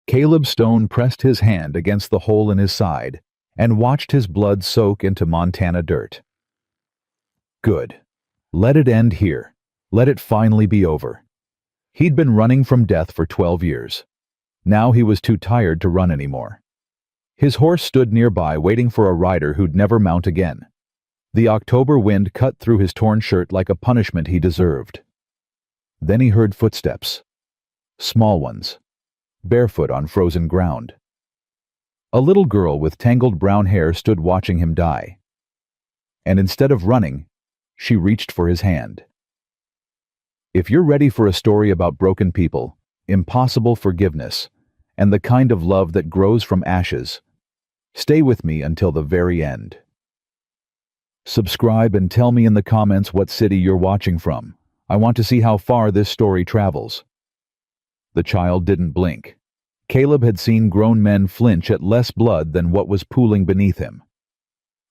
Caleb Stone pressed his hand against the hole in his side and watched his blood soak into Montana dirt. Good. Let it end here. Let it finally be over. He'd been running from death for 12 years. Now he was too tired to run anymore. His horse stood nearby waiting for a rider who'd never mount again. The October wind cut through his torn shirt like a punishment he deserved. Then he heard footsteps. Small ones. Barefoot on frozen ground. A little girl with tangled brown hair stood watching him die. And instead of running, she reached for his hand. If you're ready for a story about broken people, impossible forgiveness, and the kind of love that grows from ashes, stay with me until the very end. Subscribe and tell me in the comments what city you're watching from. I want to see how far this story travels. The child didn't blink. Caleb had seen grown men flinch at less blood than what was pooling beneath him.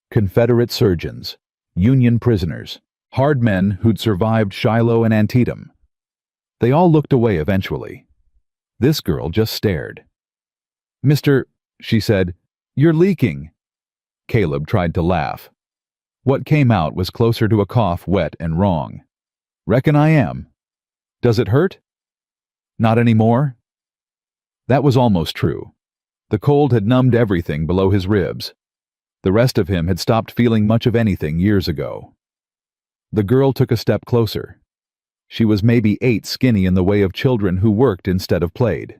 Confederate surgeons, Union prisoners, hard men who'd survived Shiloh and Antietam. They all looked away eventually. This girl just stared. "Mister," she said, "you're leaking." Caleb tried to laugh. What came out was closer to a cough, wet and wrong. "Reckon I am. Does it hurt?" "Not anymore?" That was almost true. The cold had numbed everything below his ribs. The rest of him had stopped feeling much of anything years ago. The girl took a step closer. She was maybe 8, skinny in the way of children who worked instead of played.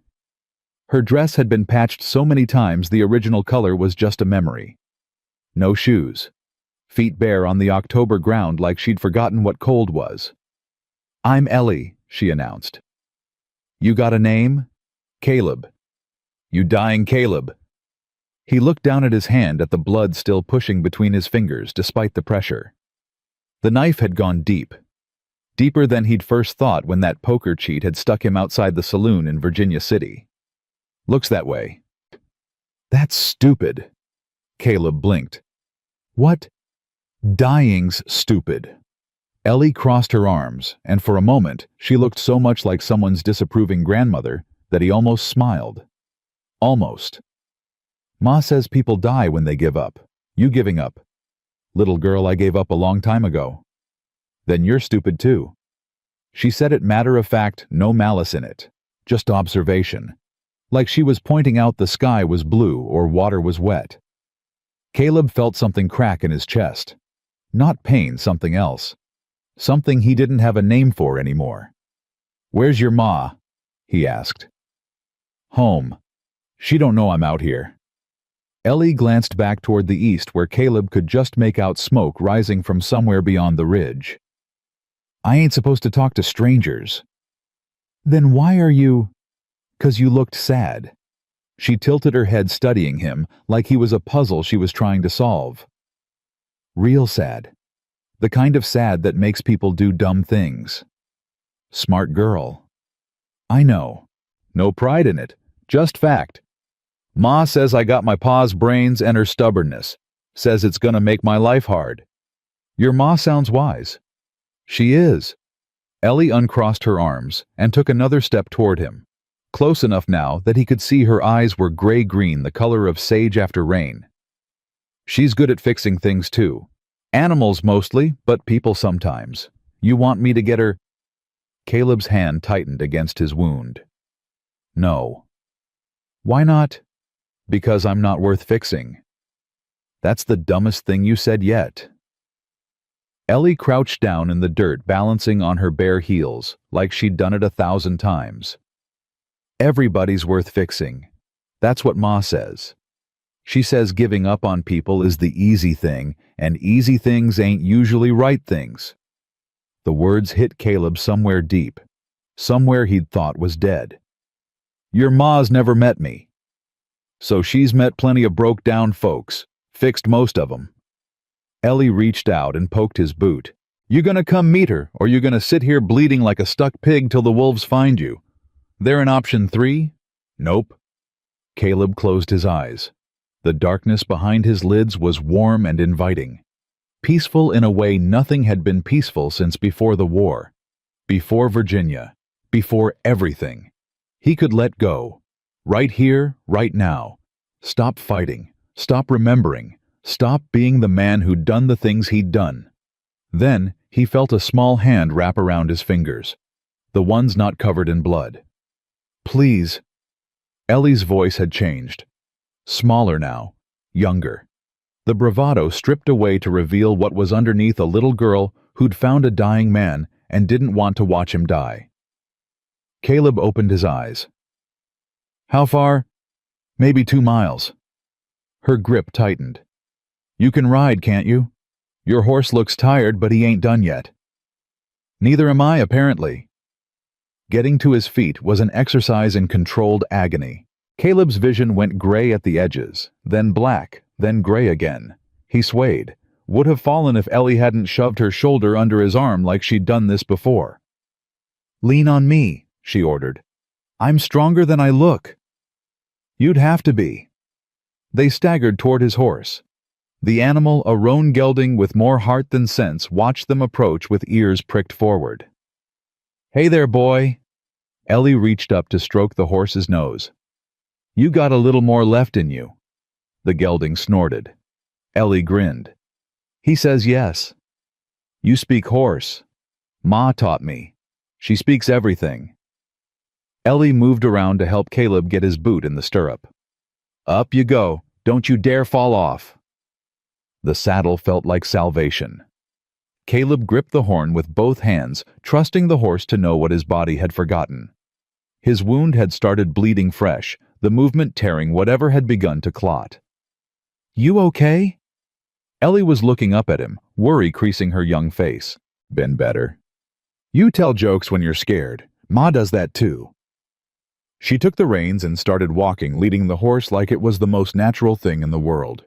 Her dress had been patched so many times the original color was just a memory. No shoes. Feet bare on the October ground like she'd forgotten what cold was. "I'm Ellie," she announced. "You got a name?" "Caleb." "You dying Caleb." He looked down at his hand at the blood still pushing between his fingers despite the pressure. The knife had gone deep. Deeper than he'd first thought when that poker cheat had stuck him outside the saloon in Virginia City. "Looks that way." "That's stupid." Caleb blinked. "What?" "Dying's stupid." Ellie crossed her arms, and for a moment she looked so much like someone's disapproving grandmother that he almost smiled. Almost. "Ma says people die when they give up. You giving up?" "Little girl, I gave up a long time ago." "Then you're stupid too." She said it matter-of-fact, no malice in it. Just observation. Like she was pointing out the sky was blue or water was wet. Caleb felt something crack in his chest. Not pain, something else. Something he didn't have a name for anymore. "Where's your ma?" he asked. "Home. She don't know I'm out here." Ellie glanced back toward the east where Caleb could just make out smoke rising from somewhere beyond the ridge. "I ain't supposed to talk to strangers." "Then why are you—" "'Cause you looked sad." She tilted her head studying him like he was a puzzle she was trying to solve. "Real sad. The kind of sad that makes people do dumb things." "Smart girl." "I know. No pride in it. Just fact. Ma says I got my pa's brains and her stubbornness. Says it's gonna make my life hard." "Your ma sounds wise." "She is." Ellie uncrossed her arms and took another step toward him, close enough now that he could see her eyes were gray-green, the color of sage after rain. "She's good at fixing things too. Animals mostly, but people sometimes. You want me to get her—" Caleb's hand tightened against his wound. "No." "Why not?" "Because I'm not worth fixing." "That's the dumbest thing you said yet." Ellie crouched down in the dirt, balancing on her bare heels, like she'd done it 1,000 times. "Everybody's worth fixing. That's what Ma says. She says giving up on people is the easy thing, and easy things ain't usually right things." The words hit Caleb somewhere deep, somewhere he'd thought was dead. "Your ma's never met me." "So she's met plenty of broke-down folks, fixed most of 'em." Ellie reached out and poked his boot. "You gonna come meet her, or you gonna sit here bleeding like a stuck pig till the wolves find you? They're in option 3? Nope." Caleb closed his eyes. The darkness behind his lids was warm and inviting. Peaceful in a way nothing had been peaceful since before the war. Before Virginia. Before everything. He could let go. Right here, right now. Stop fighting. Stop remembering. Stop being the man who'd done the things he'd done. Then, he felt a small hand wrap around his fingers, the ones not covered in blood. Please. Ellie's voice had changed. Smaller now, younger. The bravado stripped away to reveal what was underneath a little girl who'd found a dying man and didn't want to watch him die. Caleb opened his eyes. How far? Maybe 2 miles. Her grip tightened. You can ride, can't you? Your horse looks tired, but he ain't done yet. Neither am I, apparently. Getting to his feet was an exercise in controlled agony. Caleb's vision went gray at the edges, then black, then gray again. He swayed, would have fallen if Ellie hadn't shoved her shoulder under his arm like she'd done this before. Lean on me, she ordered. I'm stronger than I look. You'd have to be. They staggered toward his horse. The animal, a roan gelding with more heart than sense, watched them approach with ears pricked forward. Hey there, boy. Ellie reached up to stroke the horse's nose. You got a little more left in you. The gelding snorted. Ellie grinned. He says yes. You speak horse. Ma taught me. She speaks everything. Ellie moved around to help Caleb get his boot in the stirrup. Up you go. Don't you dare fall off. The saddle felt like salvation. Caleb gripped the horn with both hands, trusting the horse to know what his body had forgotten. His wound had started bleeding fresh, the movement tearing whatever had begun to clot. You okay? Ellie was looking up at him, worry creasing her young face. Been better. You tell jokes when you're scared. Ma does that too. She took the reins and started walking, leading the horse like it was the most natural thing in the world.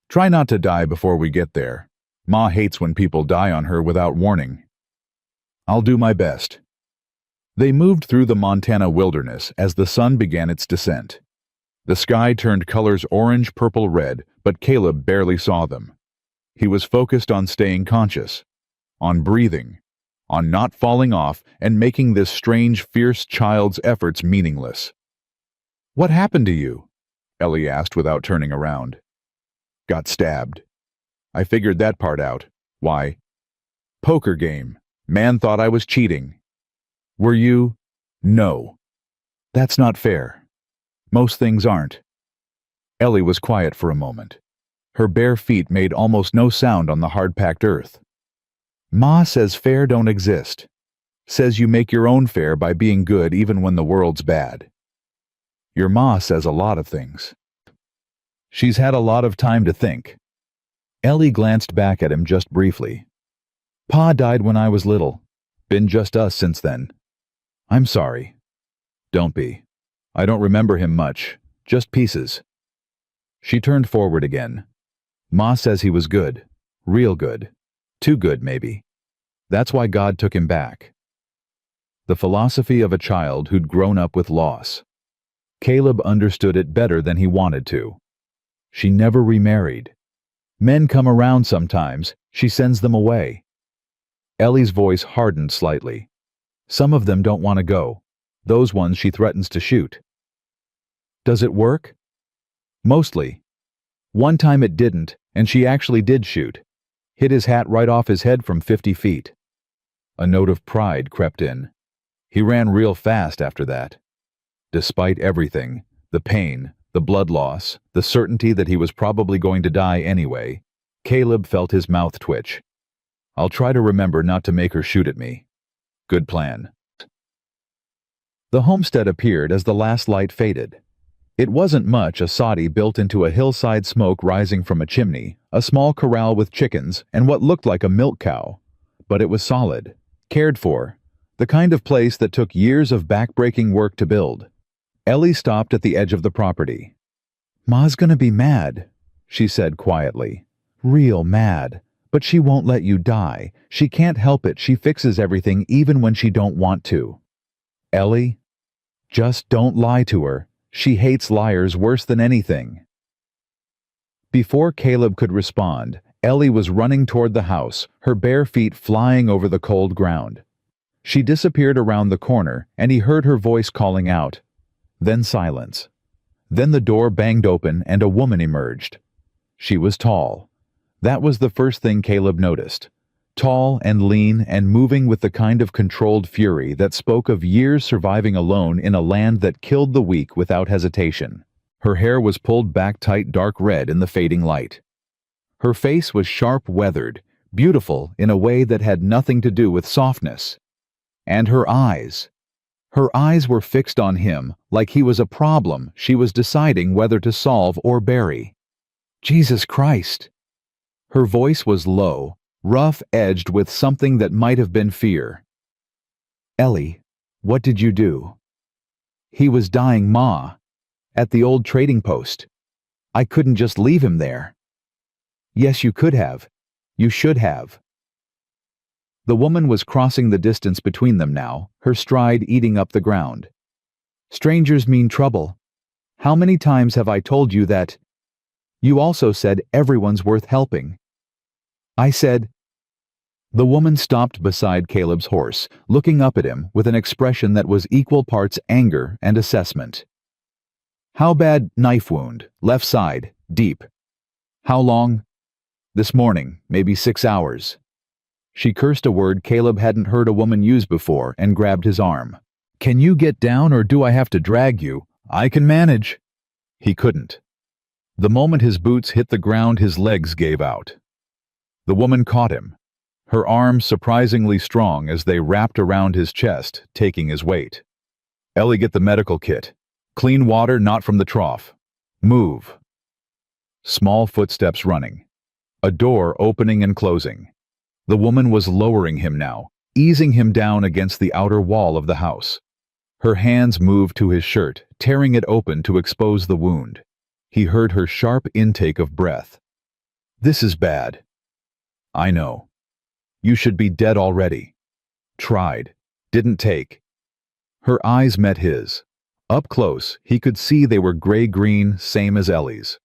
Try not to die before we get there. Ma hates when people die on her without warning. I'll do my best. They moved through the Montana wilderness as the sun began its descent. The sky turned colors orange, purple, red, but Caleb barely saw them. He was focused on staying conscious, on breathing, on not falling off and making this strange, fierce child's efforts meaningless. What happened to you? Ellie asked without turning around. Got stabbed. I figured that part out. Why? Poker game. Man thought I was cheating. Were you? No. That's not fair. Most things aren't. Ellie was quiet for a moment. Her bare feet made almost no sound on the hard-packed earth. Ma says fair don't exist. Says you make your own fair by being good even when the world's bad. Your ma says a lot of things. She's had a lot of time to think. Ellie glanced back at him just briefly. Pa died when I was little. Been just us since then. I'm sorry. Don't be. I don't remember him much, just pieces. She turned forward again. Ma says he was good. Real good. Too good, maybe. That's why God took him back. The philosophy of a child who'd grown up with loss. Caleb understood it better than he wanted to. She never remarried. Men come around sometimes, she sends them away. Ellie's voice hardened slightly. Some of them don't want to go. Those ones she threatens to shoot. Does it work? Mostly. One time it didn't, and she actually did shoot. Hit his hat right off his head from 50 feet. A note of pride crept in. He ran real fast after that. Despite everything, the pain, the blood loss, the certainty that he was probably going to die anyway, Caleb felt his mouth twitch. I'll try to remember not to make her shoot at me. Good plan. The homestead appeared as the last light faded. It wasn't much, a soddy built into a hillside, smoke rising from a chimney, a small corral with chickens, and what looked like a milk cow. But it was solid, cared for, the kind of place that took years of back-breaking work to build. Ellie stopped at the edge of the property. "Ma's gonna be mad," she said quietly. "Real mad. But she won't let you die. She can't help it. She fixes everything even when she don't want to." Ellie, just don't lie to her. She hates liars worse than anything. Before Caleb could respond, Ellie was running toward the house, her bare feet flying over the cold ground. She disappeared around the corner, and he heard her voice calling out, Then silence. Then the door banged open and a woman emerged. She was tall. That was the first thing Caleb noticed. Tall and lean and moving with the kind of controlled fury that spoke of years surviving alone in a land that killed the weak without hesitation. Her hair was pulled back tight dark red in the fading light. Her face was sharp weathered, beautiful in a way that had nothing to do with softness. And her eyes. Her eyes were fixed on him like he was a problem she was deciding whether to solve or bury. Jesus Christ! Her voice was low, rough-edged with something that might have been fear. Ellie, what did you do? He was dying, Ma. At the old trading post. I couldn't just leave him there. Yes, you could have. You should have. The woman was crossing the distance between them now, her stride eating up the ground. Strangers mean trouble. How many times have I told you that? You also said everyone's worth helping. I said... The woman stopped beside Caleb's horse, looking up at him with an expression that was equal parts anger and assessment. How bad? Knife wound, left side, deep. How long? This morning, maybe 6 hours. She cursed a word Caleb hadn't heard a woman use before and grabbed his arm. Can you get down or do I have to drag you? I can manage. He couldn't. The moment his boots hit the ground, his legs gave out. The woman caught him, her arms surprisingly strong as they wrapped around his chest, taking his weight. Ellie, get the medical kit. Clean water, not from the trough. Move. Small footsteps running. A door opening and closing. The woman was lowering him now, easing him down against the outer wall of the house. Her hands moved to his shirt, tearing it open to expose the wound. He heard her sharp intake of breath. This is bad. I know. You should be dead already. Tried. Didn't take. Her eyes met his. Up close, he could see they were gray-green, same as Ellie's.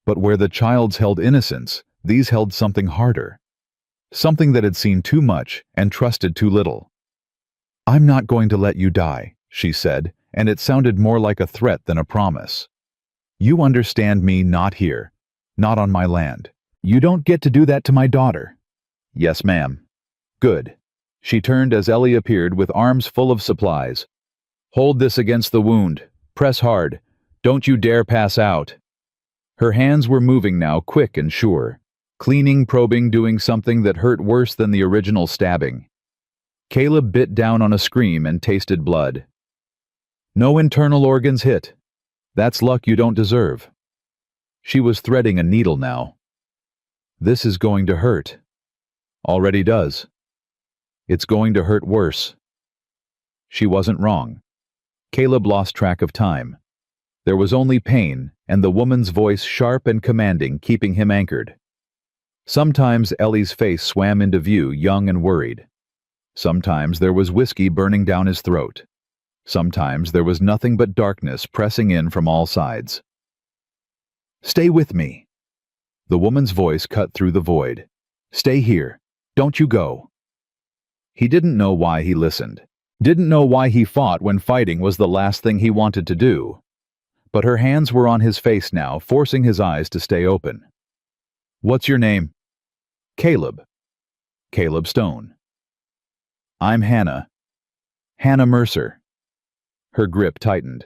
But where the child's held innocence, these held something harder. Something that had seen too much and trusted too little. I'm not going to let you die, she said, and it sounded more like a threat than a promise. You understand me, not here. Not on my land. You don't get to do that to my daughter. Yes, ma'am. Good. She turned as Ellie appeared with arms full of supplies. Hold this against the wound. Press hard. Don't you dare pass out. Her hands were moving now, quick and sure. Cleaning, probing, doing something that hurt worse than the original stabbing. Caleb bit down on a scream and tasted blood. No internal organs hit. That's luck you don't deserve. She was threading a needle now. This is going to hurt. Already does. It's going to hurt worse. She wasn't wrong. Caleb lost track of time. There was only pain, and the woman's voice sharp and commanding, keeping him anchored. Sometimes Ellie's face swam into view, young and worried. Sometimes there was whiskey burning down his throat. Sometimes there was nothing but darkness pressing in from all sides. Stay with me. The woman's voice cut through the void. Stay here. Don't you go. He didn't know why he listened. Didn't know why he fought when fighting was the last thing he wanted to do. But her hands were on his face now, forcing his eyes to stay open. What's your name? Caleb. Caleb Stone. I'm Hannah. Hannah Mercer. Her grip tightened.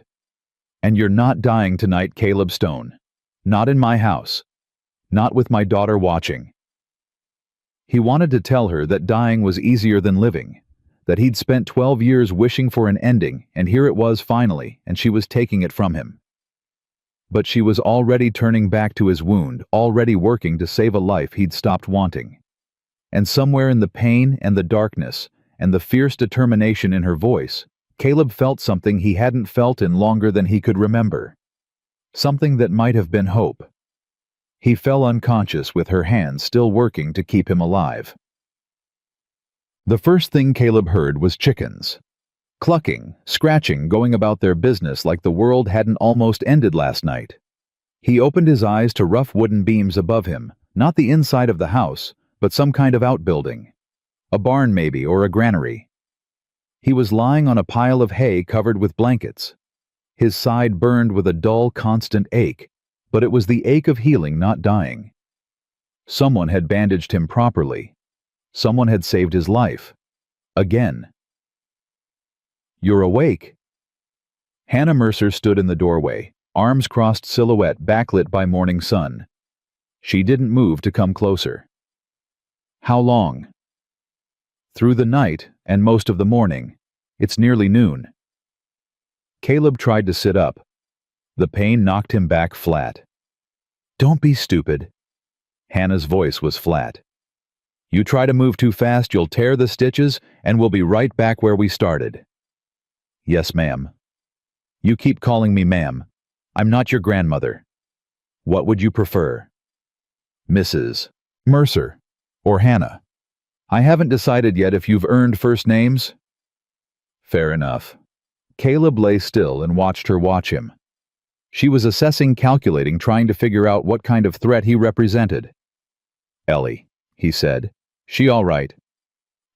And you're not dying tonight, Caleb Stone. Not in my house. Not with my daughter watching. He wanted to tell her that dying was easier than living, that he'd spent 12 years wishing for an ending, and here it was finally, and she was taking it from him. But she was already turning back to his wound, already working to save a life he'd stopped wanting. And somewhere in the pain and the darkness, and the fierce determination in her voice, Caleb felt something he hadn't felt in longer than he could remember. Something that might have been hope. He fell unconscious with her hands still working to keep him alive. The first thing Caleb heard was chickens. Clucking, scratching, going about their business like the world hadn't almost ended last night. He opened his eyes to rough wooden beams above him, not the inside of the house, but some kind of outbuilding. A barn maybe, or a granary. He was lying on a pile of hay covered with blankets. His side burned with a dull, constant ache, but it was the ache of healing, not dying. Someone had bandaged him properly. Someone had saved his life. Again. "You're awake." Hannah Mercer stood in the doorway, arms crossed, silhouette backlit by morning sun. She didn't move to come closer. "How long?" "Through the night and most of the morning. It's nearly noon." Caleb tried to sit up. The pain knocked him back flat. "Don't be stupid." Hannah's voice was flat. "You try to move too fast, you'll tear the stitches, and we'll be right back where we started." "Yes, ma'am." "You keep calling me ma'am. I'm not your grandmother. What would you prefer? Mrs. Mercer or Hannah? I haven't decided yet if you've earned first names." "Fair enough." Caleb lay still and watched her watch him. She was assessing, calculating, trying to figure out what kind of threat he represented. "Ellie," he said. "She all right?"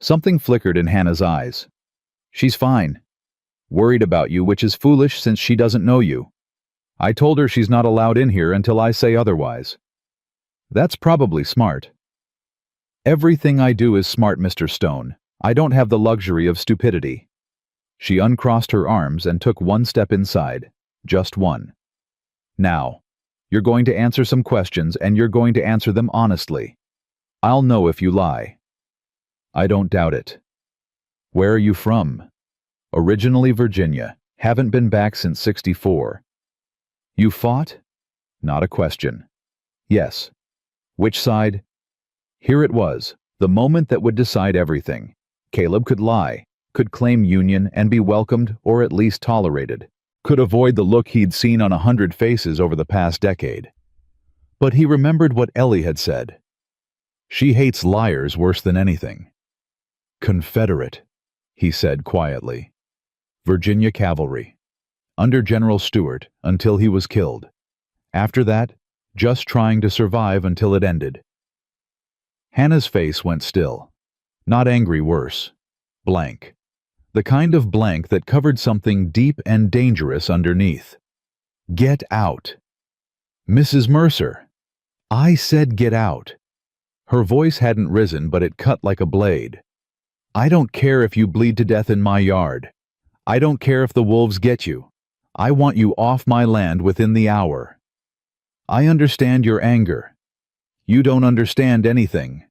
Something flickered in Hannah's eyes. "She's fine. Worried about you, which is foolish since she doesn't know you. I told her she's not allowed in here until I say otherwise." "That's probably smart." "Everything I do is smart, Mr. Stone. I don't have the luxury of stupidity." She uncrossed her arms and took one step inside. Just one. "Now, you're going to answer some questions, and you're going to answer them honestly. I'll know if you lie." "I don't doubt it." "Where are you from?" "Originally Virginia. Haven't been back since '64. "You fought?" "Not a question." "Yes." "Which side?" Here it was, the moment that would decide everything. Caleb could lie, could claim union and be welcomed or at least tolerated, could avoid the look he'd seen on 100 faces over the past decade. But he remembered what Ellie had said. She hates liars worse than anything. "Confederate," he said quietly. "Virginia Cavalry. Under General Stuart until he was killed. After that, just trying to survive until it ended." Hannah's face went still. Not angry, worse. Blank. The kind of blank that covered something deep and dangerous underneath. "Get out." "Mrs. Mercer." "I said get out." Her voice hadn't risen, but it cut like a blade. "I don't care if you bleed to death in my yard. I don't care if the wolves get you. I want you off my land within the hour. I understand your anger. You don't understand anything."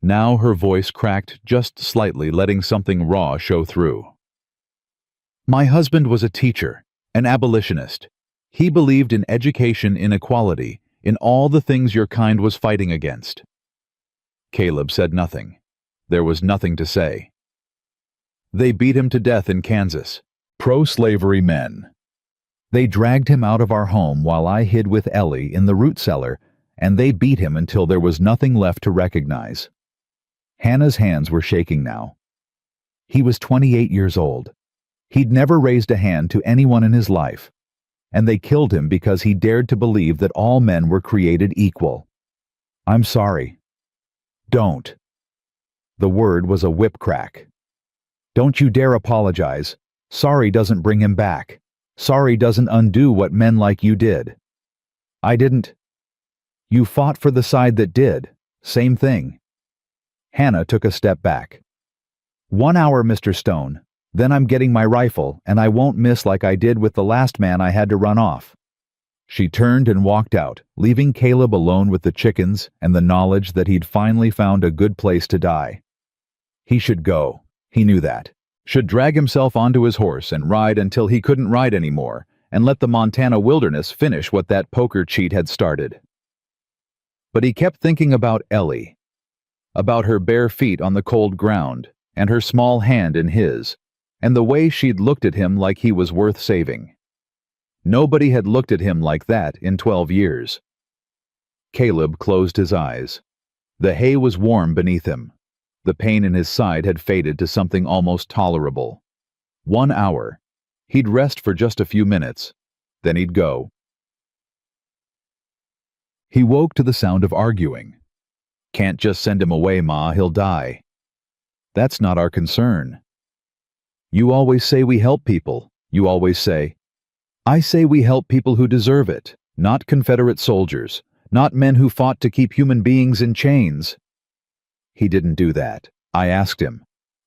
Now her voice cracked just slightly, letting something raw show through. "My husband was a teacher, an abolitionist. He believed in education inequality, in all the things your kind was fighting against." Caleb said nothing. There was nothing to say. "They beat him to death in Kansas. Pro-slavery men. They dragged him out of our home while I hid with Ellie in the root cellar, and they beat him until there was nothing left to recognize." Hannah's hands were shaking now. He was 28 years old. He'd never raised a hand to anyone in his life, and they killed him because he dared to believe that all men were created equal. "I'm sorry." "Don't." The word was a whip crack. "Don't you dare apologize. Sorry doesn't bring him back. Sorry doesn't undo what men like you did." "I didn't." "You fought for the side that did. Same thing." Hannah took a step back. "1 hour, Mr. Stone. Then I'm getting my rifle, and I won't miss like I did with the last man I had to run off." She turned and walked out, leaving Caleb alone with the chickens and the knowledge that he'd finally found a good place to die. He should go. He knew that. Should drag himself onto his horse and ride until he couldn't ride anymore, and let the Montana wilderness finish what that poker cheat had started. But he kept thinking about Ellie, about her bare feet on the cold ground, and her small hand in his, and the way she'd looked at him like he was worth saving. Nobody had looked at him like that in 12 years. Caleb closed his eyes. The hay was warm beneath him. The pain in his side had faded to something almost tolerable. 1 hour. He'd rest for just a few minutes. Then he'd go. He woke to the sound of arguing. "Can't just send him away, Ma, he'll die." "That's not our concern." "You always say we help people. You always say." I say we help people who deserve it, not Confederate soldiers, not men who fought to keep human beings in chains. He didn't do that. I asked him.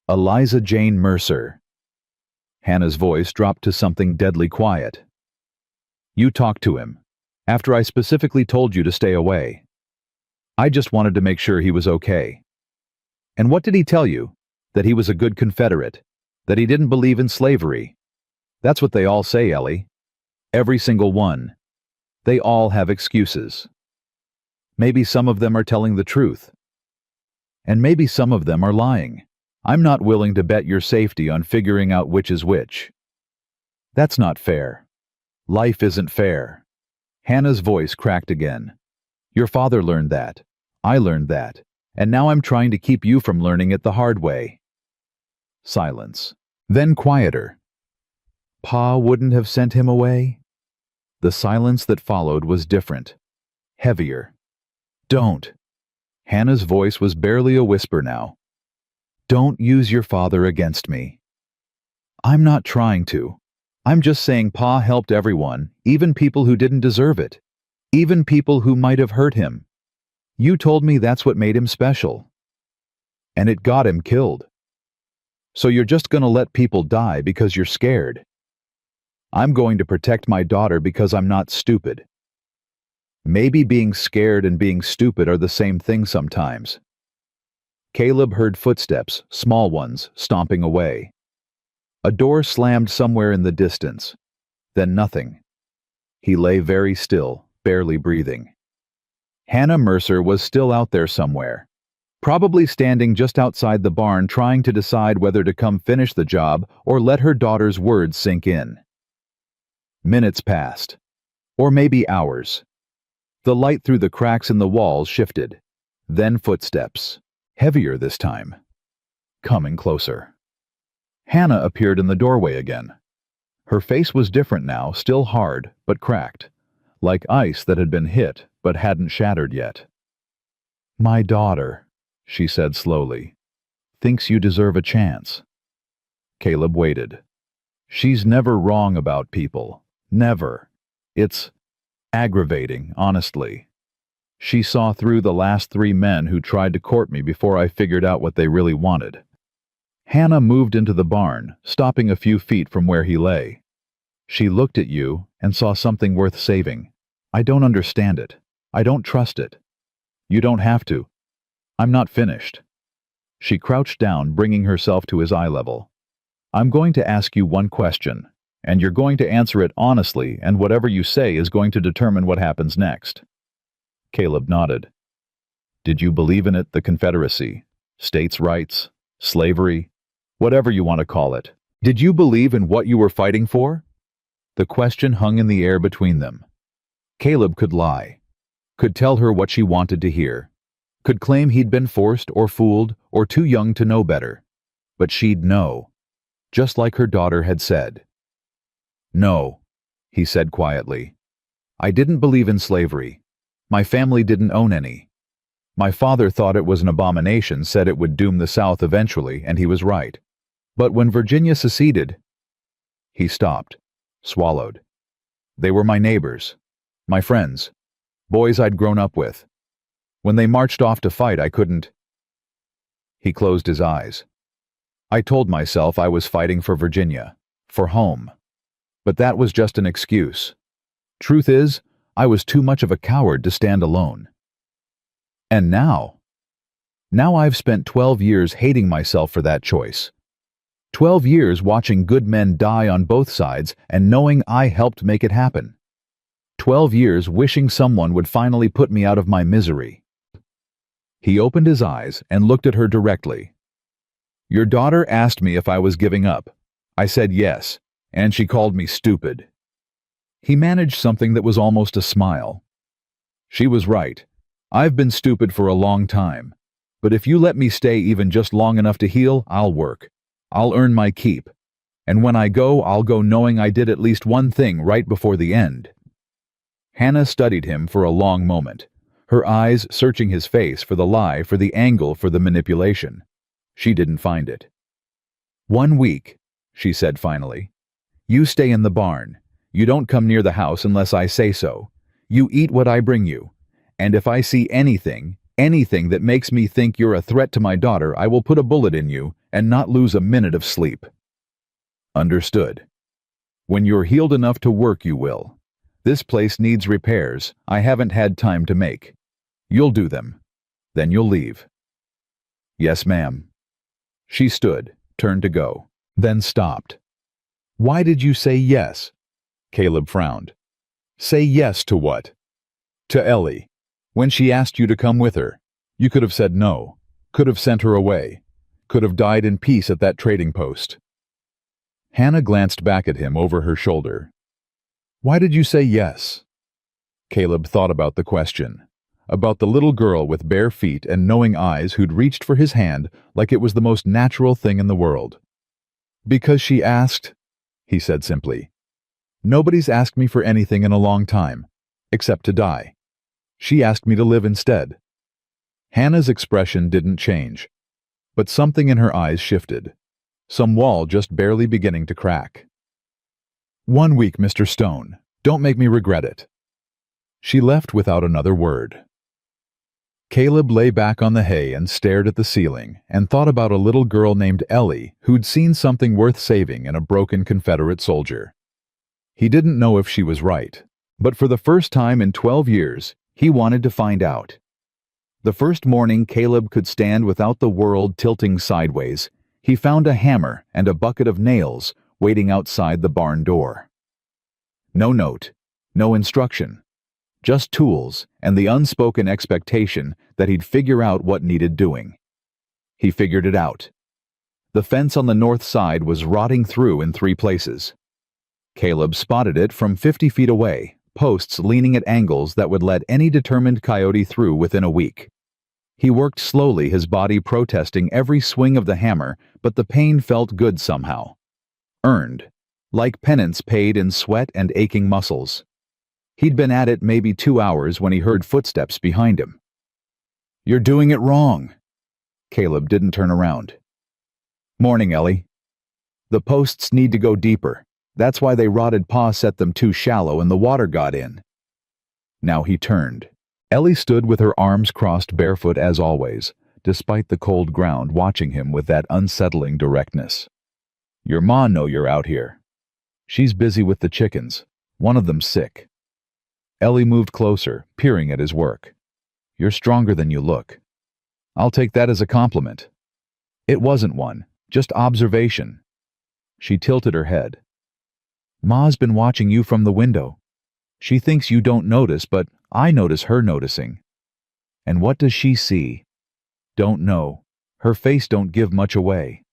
Eliza Jane Mercer. Hannah's voice dropped to something deadly quiet. You talked to him, after I specifically told you to stay away. I just wanted to make sure he was okay. And what did he tell you? That he was a good Confederate, that he didn't believe in slavery. That's what they all say, Ellie. Every single one. They all have excuses. Maybe some of them are telling the truth. And maybe some of them are lying. I'm not willing to bet your safety on figuring out which is which. That's not fair. Life isn't fair. Hannah's voice cracked again. Your father learned that. I learned that. And now I'm trying to keep you from learning it the hard way. Silence. Then quieter. Pa wouldn't have sent him away? The silence that followed was different. Heavier. Don't. Hannah's voice was barely a whisper now. Don't use your father against me. I'm not trying to. I'm just saying Pa helped everyone, even people who didn't deserve it. Even people who might have hurt him. You told me that's what made him special. And it got him killed. So you're just gonna let people die because you're scared. I'm going to protect my daughter because I'm not stupid. Maybe being scared and being stupid are the same thing sometimes. Caleb heard footsteps, small ones, stomping away. A door slammed somewhere in the distance. Then nothing. He lay very still, barely breathing. Hannah Mercer was still out there somewhere, probably standing just outside the barn trying to decide whether to come finish the job or let her daughter's words sink in. Minutes passed, or maybe hours. The light through the cracks in the walls shifted. Then footsteps, heavier this time, coming closer. Hannah appeared in the doorway again. Her face was different now, still hard, but cracked, like ice that had been hit but hadn't shattered yet. My daughter, she said slowly, thinks you deserve a chance. Caleb waited. She's never wrong about people. Never. It's aggravating, honestly. She saw through the last 3 men who tried to court me before I figured out what they really wanted. Hannah moved into the barn, stopping a few feet from where he lay. She looked at you and saw something worth saving. I don't understand it. I don't trust it. You don't have to. I'm not finished. She crouched down, bringing herself to his eye level. I'm going to ask you one question, and you're going to answer it honestly, and whatever you say is going to determine what happens next. Caleb nodded. Did you believe in it, the Confederacy, states' rights, slavery, whatever you want to call it? Did you believe in what you were fighting for? The question hung in the air between them. Caleb could lie, could tell her what she wanted to hear, could claim he'd been forced or fooled or too young to know better. But she'd know, just like her daughter had said. No, he said quietly. I didn't believe in slavery. My family didn't own any. My father thought it was an abomination, said it would doom the South eventually, and he was right. But when Virginia seceded, he stopped, swallowed. They were my neighbors, my friends, boys I'd grown up with. When they marched off to fight, I couldn't. He closed his eyes. I told myself I was fighting for Virginia, for home. But that was just an excuse. Truth is, I was too much of a coward to stand alone. And now I've spent 12 years hating myself for that choice. 12 years watching good men die on both sides and knowing I helped make it happen. 12 years wishing someone would finally put me out of my misery. He opened his eyes and looked at her directly. Your daughter asked me if I was giving up. I said yes, and she called me stupid. He managed something that was almost a smile. She was right. I've been stupid for a long time. But if you let me stay even just long enough to heal, I'll work. I'll earn my keep. And when I go, I'll go knowing I did at least one thing right before the end. Hannah studied him for a long moment, her eyes searching his face for the lie, for the angle, for the manipulation. She didn't find it. 1 week, she said finally. You stay in the barn. You don't come near the house unless I say so. You eat what I bring you. And if I see anything that makes me think you're a threat to my daughter, I will put a bullet in you and not lose a minute of sleep." "Understood. When you're healed enough to work, you will. This place needs repairs I haven't had time to make. You'll do them. Then you'll leave." "Yes, ma'am." She stood, turned to go, then stopped. "Why did you say yes?" Caleb frowned. "Say yes to what?" "To Ellie. When she asked you to come with her, you could have said no, could have sent her away, could have died in peace at that trading post." Hannah glanced back at him over her shoulder. "Why did you say yes?" Caleb thought about the question, about the little girl with bare feet and knowing eyes who'd reached for his hand like it was the most natural thing in the world. "Because she asked," he said simply. "Nobody's asked me for anything in a long time, except to die. She asked me to live instead." Hannah's expression didn't change, but something in her eyes shifted, some wall just barely beginning to crack. "1 week, Mr. Stone. Don't make me regret it." She left without another word. Caleb lay back on the hay and stared at the ceiling and thought about a little girl named Ellie who'd seen something worth saving in a broken Confederate soldier. He didn't know if she was right, but for the first time in 12 years, he wanted to find out. The first morning Caleb could stand without the world tilting sideways, he found a hammer and a bucket of nails waiting outside the barn door. No note, no instruction, just tools and the unspoken expectation that he'd figure out what needed doing. He figured it out. The fence on the north side was rotting through in 3 places. Caleb spotted it from 50 feet away, posts leaning at angles that would let any determined coyote through within a week. He worked slowly, his body protesting every swing of the hammer, but the pain felt good somehow. Earned, like penance paid in sweat and aching muscles. He'd been at it maybe 2 hours when he heard footsteps behind him. "You're doing it wrong." Caleb didn't turn around. "Morning, Ellie. The posts need to go deeper. That's why they rotted. Pa set them too shallow and the water got in." Now he turned. Ellie stood with her arms crossed, barefoot as always, despite the cold ground, watching him with that unsettling directness. "Your ma know you're out here. She's busy with the chickens. One of them's sick." Ellie moved closer, peering at his work. "You're stronger than you look." "I'll take that as a compliment." It wasn't one, just observation. She tilted her head. "Ma's been watching you from the window. She thinks you don't notice, but I notice her noticing." "And what does she see?" "Don't know. Her face don't give much away."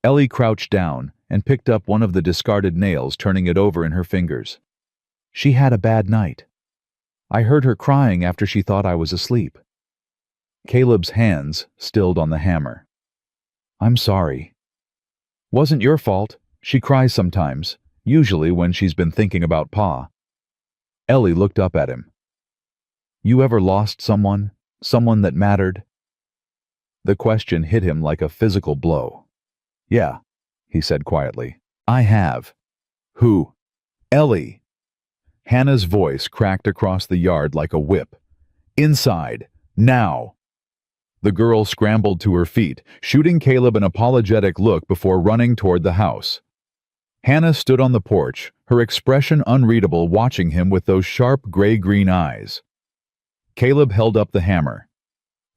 Ellie crouched down and picked up one of the discarded nails, turning it over in her fingers. "She had a bad night. I heard her crying after she thought I was asleep." Caleb's hands stilled on the hammer. "I'm sorry." "Wasn't your fault. She cries sometimes, usually when she's been thinking about Pa." Ellie looked up at him. "You ever lost someone that mattered?" The question hit him like a physical blow. "Yeah," he said quietly. "I have." "Who?" "Ellie." Hannah's voice cracked across the yard like a whip. "Inside. Now." The girl scrambled to her feet, shooting Caleb an apologetic look before running toward the house. Hannah stood on the porch, her expression unreadable, watching him with those sharp gray-green eyes. Caleb held up the hammer.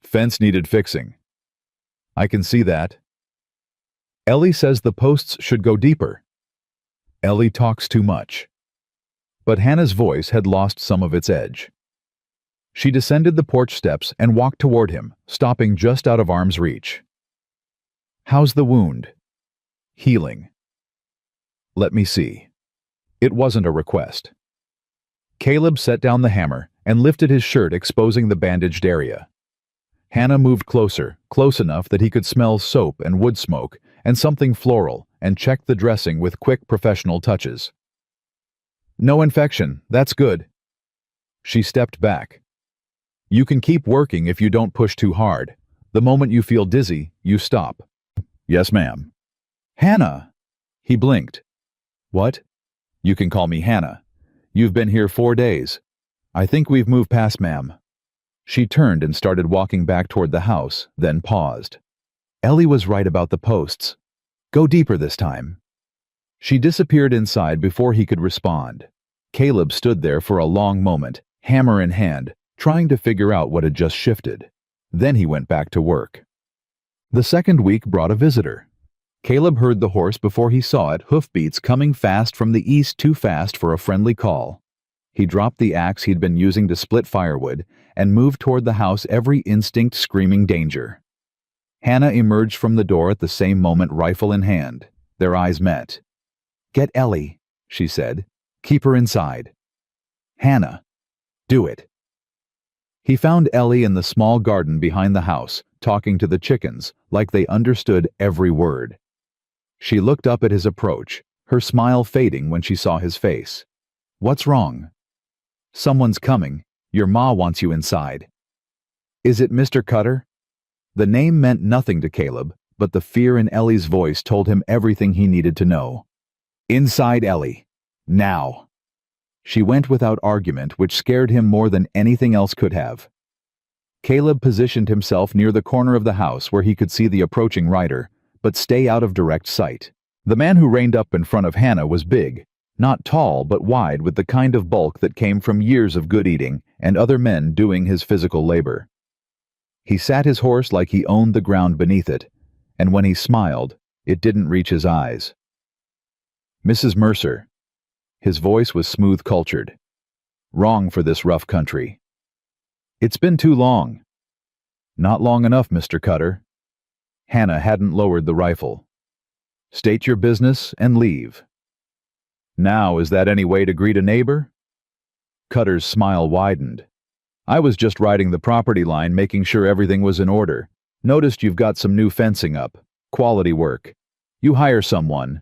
"Fence needed fixing." "I can see that." "Ellie says the posts should go deeper." "Ellie talks too much." But Hannah's voice had lost some of its edge. She descended the porch steps and walked toward him, stopping just out of arm's reach. "How's the wound?" "Healing." "Let me see." It wasn't a request. Caleb set down the hammer and lifted his shirt, exposing the bandaged area. Hannah moved closer, close enough that he could smell soap and wood smoke and something floral, and checked the dressing with quick professional touches. "No infection, that's good." She stepped back. "You can keep working if you don't push too hard. The moment you feel dizzy, you stop." "Yes, ma'am." "Hannah!" He blinked. "What?" You can call me Hannah. You've been here 4 days. I think we've moved past, ma'am. She turned and started walking back toward the house, then paused. Ellie was right about the posts. Go deeper this time. She disappeared inside before he could respond. Caleb stood there for a long moment, hammer in hand, trying to figure out what had just shifted. Then he went back to work. The second week brought a visitor. Caleb heard the horse before he saw it, hoofbeats coming fast from the east, too fast for a friendly call. He dropped the axe he'd been using to split firewood and moved toward the house, every instinct screaming danger. Hannah emerged from the door at the same moment, rifle in hand. Their eyes met. Get Ellie, she said. Keep her inside. Hannah, do it. He found Ellie in the small garden behind the house, talking to the chickens, like they understood every word. She looked up at his approach, her smile fading when she saw his face. What's wrong? Someone's coming. Your ma wants you inside. Is it Mr. Cutter? The name meant nothing to Caleb, but the fear in Ellie's voice told him everything he needed to know. Inside, Ellie. Now. She went without argument, which scared him more than anything else could have. Caleb positioned himself near the corner of the house where he could see the approaching rider, but stay out of direct sight. The man who reined up in front of Hannah was big, not tall but wide, with the kind of bulk that came from years of good eating and other men doing his physical labor. He sat his horse like he owned the ground beneath it, and when he smiled, it didn't reach his eyes. Mrs. Mercer. His voice was smooth cultured. Wrong for this rough country. It's been too long. Not long enough, Mr. Cutter. Hannah hadn't lowered the rifle. State your business and leave. Now, is that any way to greet a neighbor? Cutter's smile widened. I was just riding the property line, making sure everything was in order. Noticed you've got some new fencing up. Quality work. You hire someone.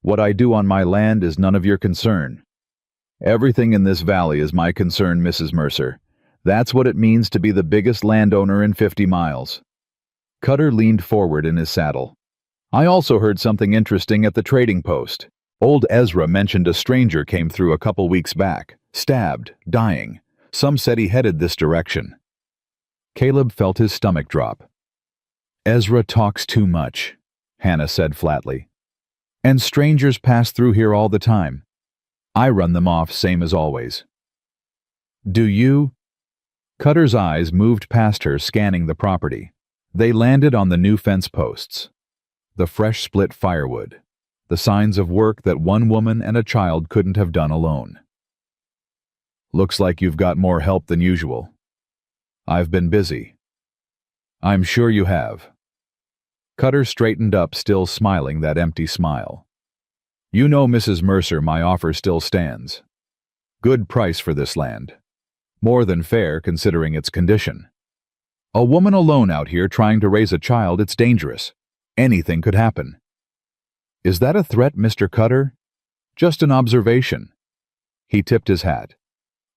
What I do on my land is none of your concern. Everything in this valley is my concern, Mrs. Mercer. That's what it means to be the biggest landowner in 50 miles. Cutter leaned forward in his saddle. I also heard something interesting at the trading post. Old Ezra mentioned a stranger came through a couple weeks back, stabbed, dying. Some said he headed this direction. Caleb felt his stomach drop. Ezra talks too much, Hannah said flatly. And strangers pass through here all the time. I run them off same as always. Do you? Cutter's eyes moved past her, scanning the property. They landed on the new fence posts. The fresh split firewood. The signs of work that one woman and a child couldn't have done alone. Looks like you've got more help than usual. I've been busy. I'm sure you have. Cutter straightened up, still smiling that empty smile. You know, Mrs. Mercer, my offer still stands. Good price for this land. More than fair considering its condition. A woman alone out here trying to raise a child, it's dangerous. Anything could happen. Is that a threat, Mr. Cutter? Just an observation. He tipped his hat.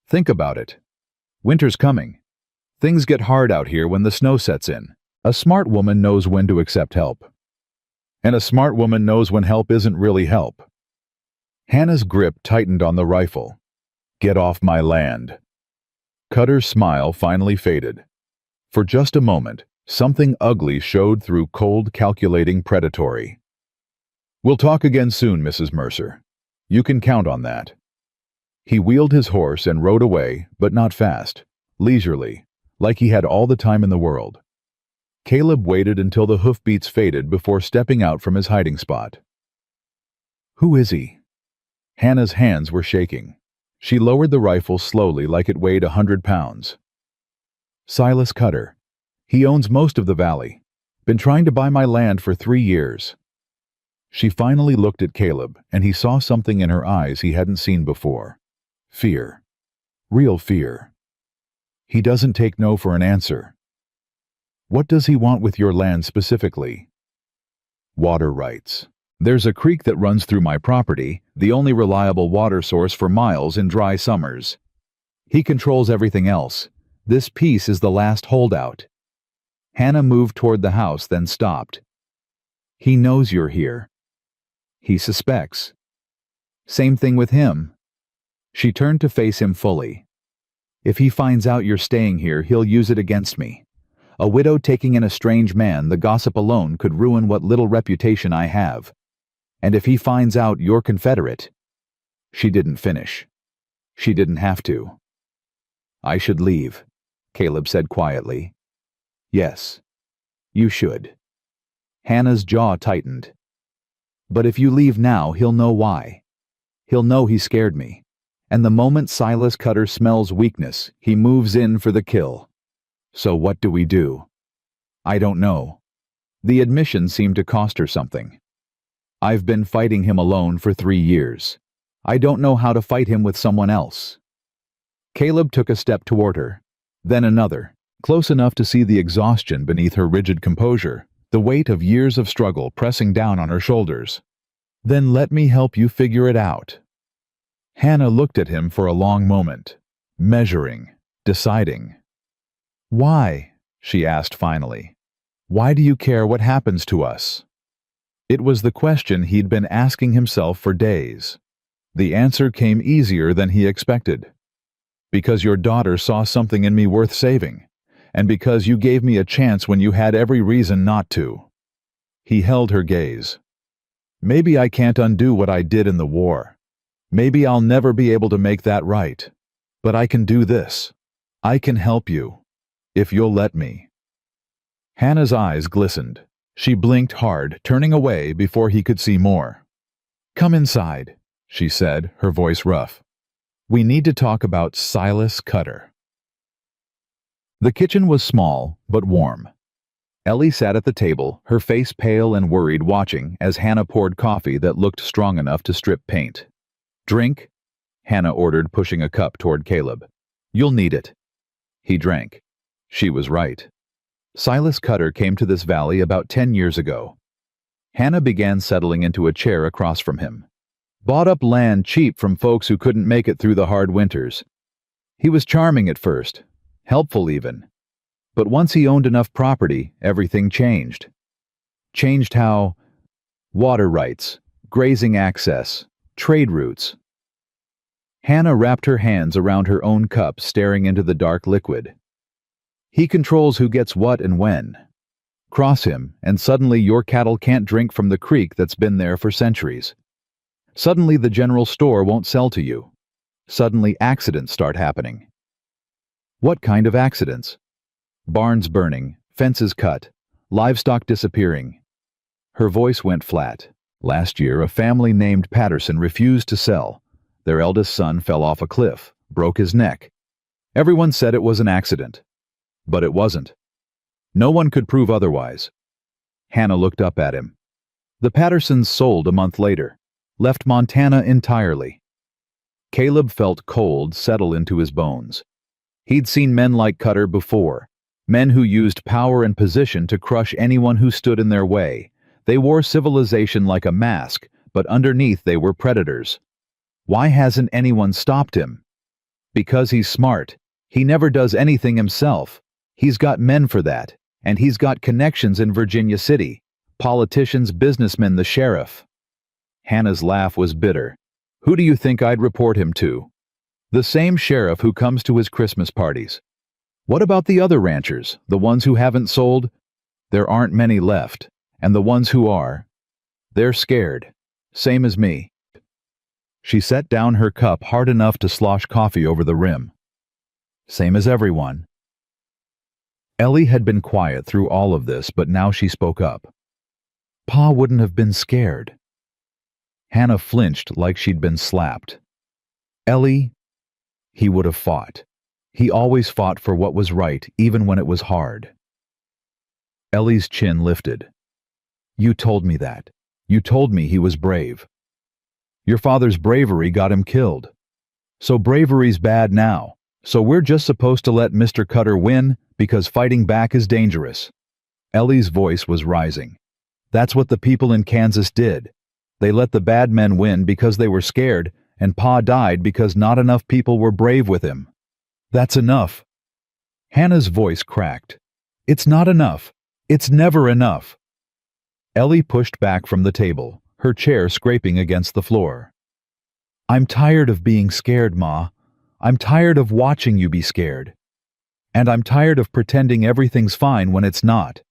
Think about it. Winter's coming. Things get hard out here when the snow sets in. A smart woman knows when to accept help. And a smart woman knows when help isn't really help. Hannah's grip tightened on the rifle. Get off my land. Cutter's smile finally faded. For just a moment, something ugly showed through cold, calculating, predatory. We'll talk again soon, Mrs. Mercer. You can count on that. He wheeled his horse and rode away, but not fast, leisurely, like he had all the time in the world. Caleb waited until the hoofbeats faded before stepping out from his hiding spot. Who is he? Hannah's hands were shaking. She lowered the rifle slowly, like it weighed 100 pounds. Silas Cutter. He owns most of the valley. Been trying to buy my land for 3 years. She finally looked at Caleb, and he saw something in her eyes he hadn't seen before. Fear. Real fear. He doesn't take no for an answer. What does he want with your land specifically? Water rights. There's a creek that runs through my property, the only reliable water source for miles in dry summers. He controls everything else. This piece is the last holdout. Hannah moved toward the house, then stopped. He knows you're here. He suspects. Same thing with him. She turned to face him fully. If he finds out you're staying here, he'll use it against me. A widow taking in a strange man, the gossip alone could ruin what little reputation I have. And if he finds out you're Confederate. She didn't finish. She didn't have to. I should leave, Caleb said quietly. Yes, you should. Hannah's jaw tightened. But if you leave now, he'll know why. He'll know he scared me. And the moment Silas Cutter smells weakness, he moves in for the kill. So what do we do? I don't know. The admission seemed to cost her something. I've been fighting him alone for 3 years. I don't know how to fight him with someone else. Caleb took a step toward her, then another, close enough to see the exhaustion beneath her rigid composure, the weight of years of struggle pressing down on her shoulders. Then let me help you figure it out. Hannah looked at him for a long moment, measuring, deciding. Why? She asked finally. Why do you care what happens to us? It was the question he'd been asking himself for days. The answer came easier than he expected. Because your daughter saw something in me worth saving, and because you gave me a chance when you had every reason not to. He held her gaze. Maybe I can't undo what I did in the war. Maybe I'll never be able to make that right. But I can do this. I can help you. If you'll let me. Hannah's eyes glistened. She blinked hard, turning away before he could see more. Come inside, she said, her voice rough. We need to talk about Silas Cutter. The kitchen was small, but warm. Ellie sat at the table, her face pale and worried, watching as Hannah poured coffee that looked strong enough to strip paint. Drink? Hannah ordered, pushing a cup toward Caleb. You'll need it. He drank. She was right. Silas Cutter came to this valley about 10 years ago. Hannah began settling into a chair across from him. Bought up land cheap from folks who couldn't make it through the hard winters. He was charming at first, helpful even. But once he owned enough property, everything changed. Changed how? Water rights, grazing access, trade routes. Hannah wrapped her hands around her own cup, staring into the dark liquid. He controls who gets what and when. Cross him, and suddenly your cattle can't drink from the creek that's been there for centuries. Suddenly the general store won't sell to you. Suddenly accidents start happening. What kind of accidents? Barns burning, fences cut, livestock disappearing. Her voice went flat. Last year, a family named Patterson refused to sell. Their eldest son fell off a cliff, broke his neck. Everyone said it was an accident. But it wasn't. No one could prove otherwise. Hannah looked up at him. The Pattersons sold a month later, left Montana entirely. Caleb felt cold settle into his bones. He'd seen men like Cutter before, men who used power and position to crush anyone who stood in their way. They wore civilization like a mask, but underneath they were predators. Why hasn't anyone stopped him? Because he's smart. He never does anything himself. He's got men for that, and he's got connections in Virginia City. Politicians, businessmen, the sheriff. Hannah's laugh was bitter. Who do you think I'd report him to? The same sheriff who comes to his Christmas parties. What about the other ranchers, the ones who haven't sold? There aren't many left, and the ones who are, they're scared. Same as me. She set down her cup hard enough to slosh coffee over the rim. Same as everyone. Ellie had been quiet through all of this, but now she spoke up. Pa wouldn't have been scared. Hannah flinched like she'd been slapped. Ellie, he would have fought. He always fought for what was right, even when it was hard. Ellie's chin lifted. You told me that. You told me he was brave. Your father's bravery got him killed. So bravery's bad now. So we're just supposed to let Mr. Cutter win because fighting back is dangerous. Ellie's voice was rising. That's what the people in Kansas did. They let the bad men win because they were scared, and Pa died because not enough people were brave with him. That's enough. Hannah's voice cracked. It's not enough. It's never enough. Ellie pushed back from the table, her chair scraping against the floor. I'm tired of being scared, Ma. I'm tired of watching you be scared. And I'm tired of pretending everything's fine when it's not.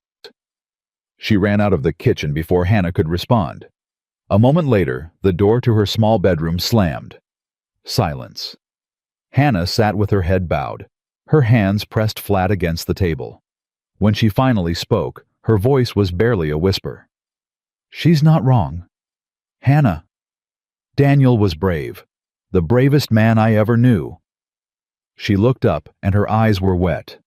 She ran out of the kitchen before Hannah could respond. A moment later, the door to her small bedroom slammed. Silence. Hannah sat with her head bowed, her hands pressed flat against the table. When she finally spoke, her voice was barely a whisper. She's not wrong. Hannah. Daniel was brave, the bravest man I ever knew. She looked up, and her eyes were wet.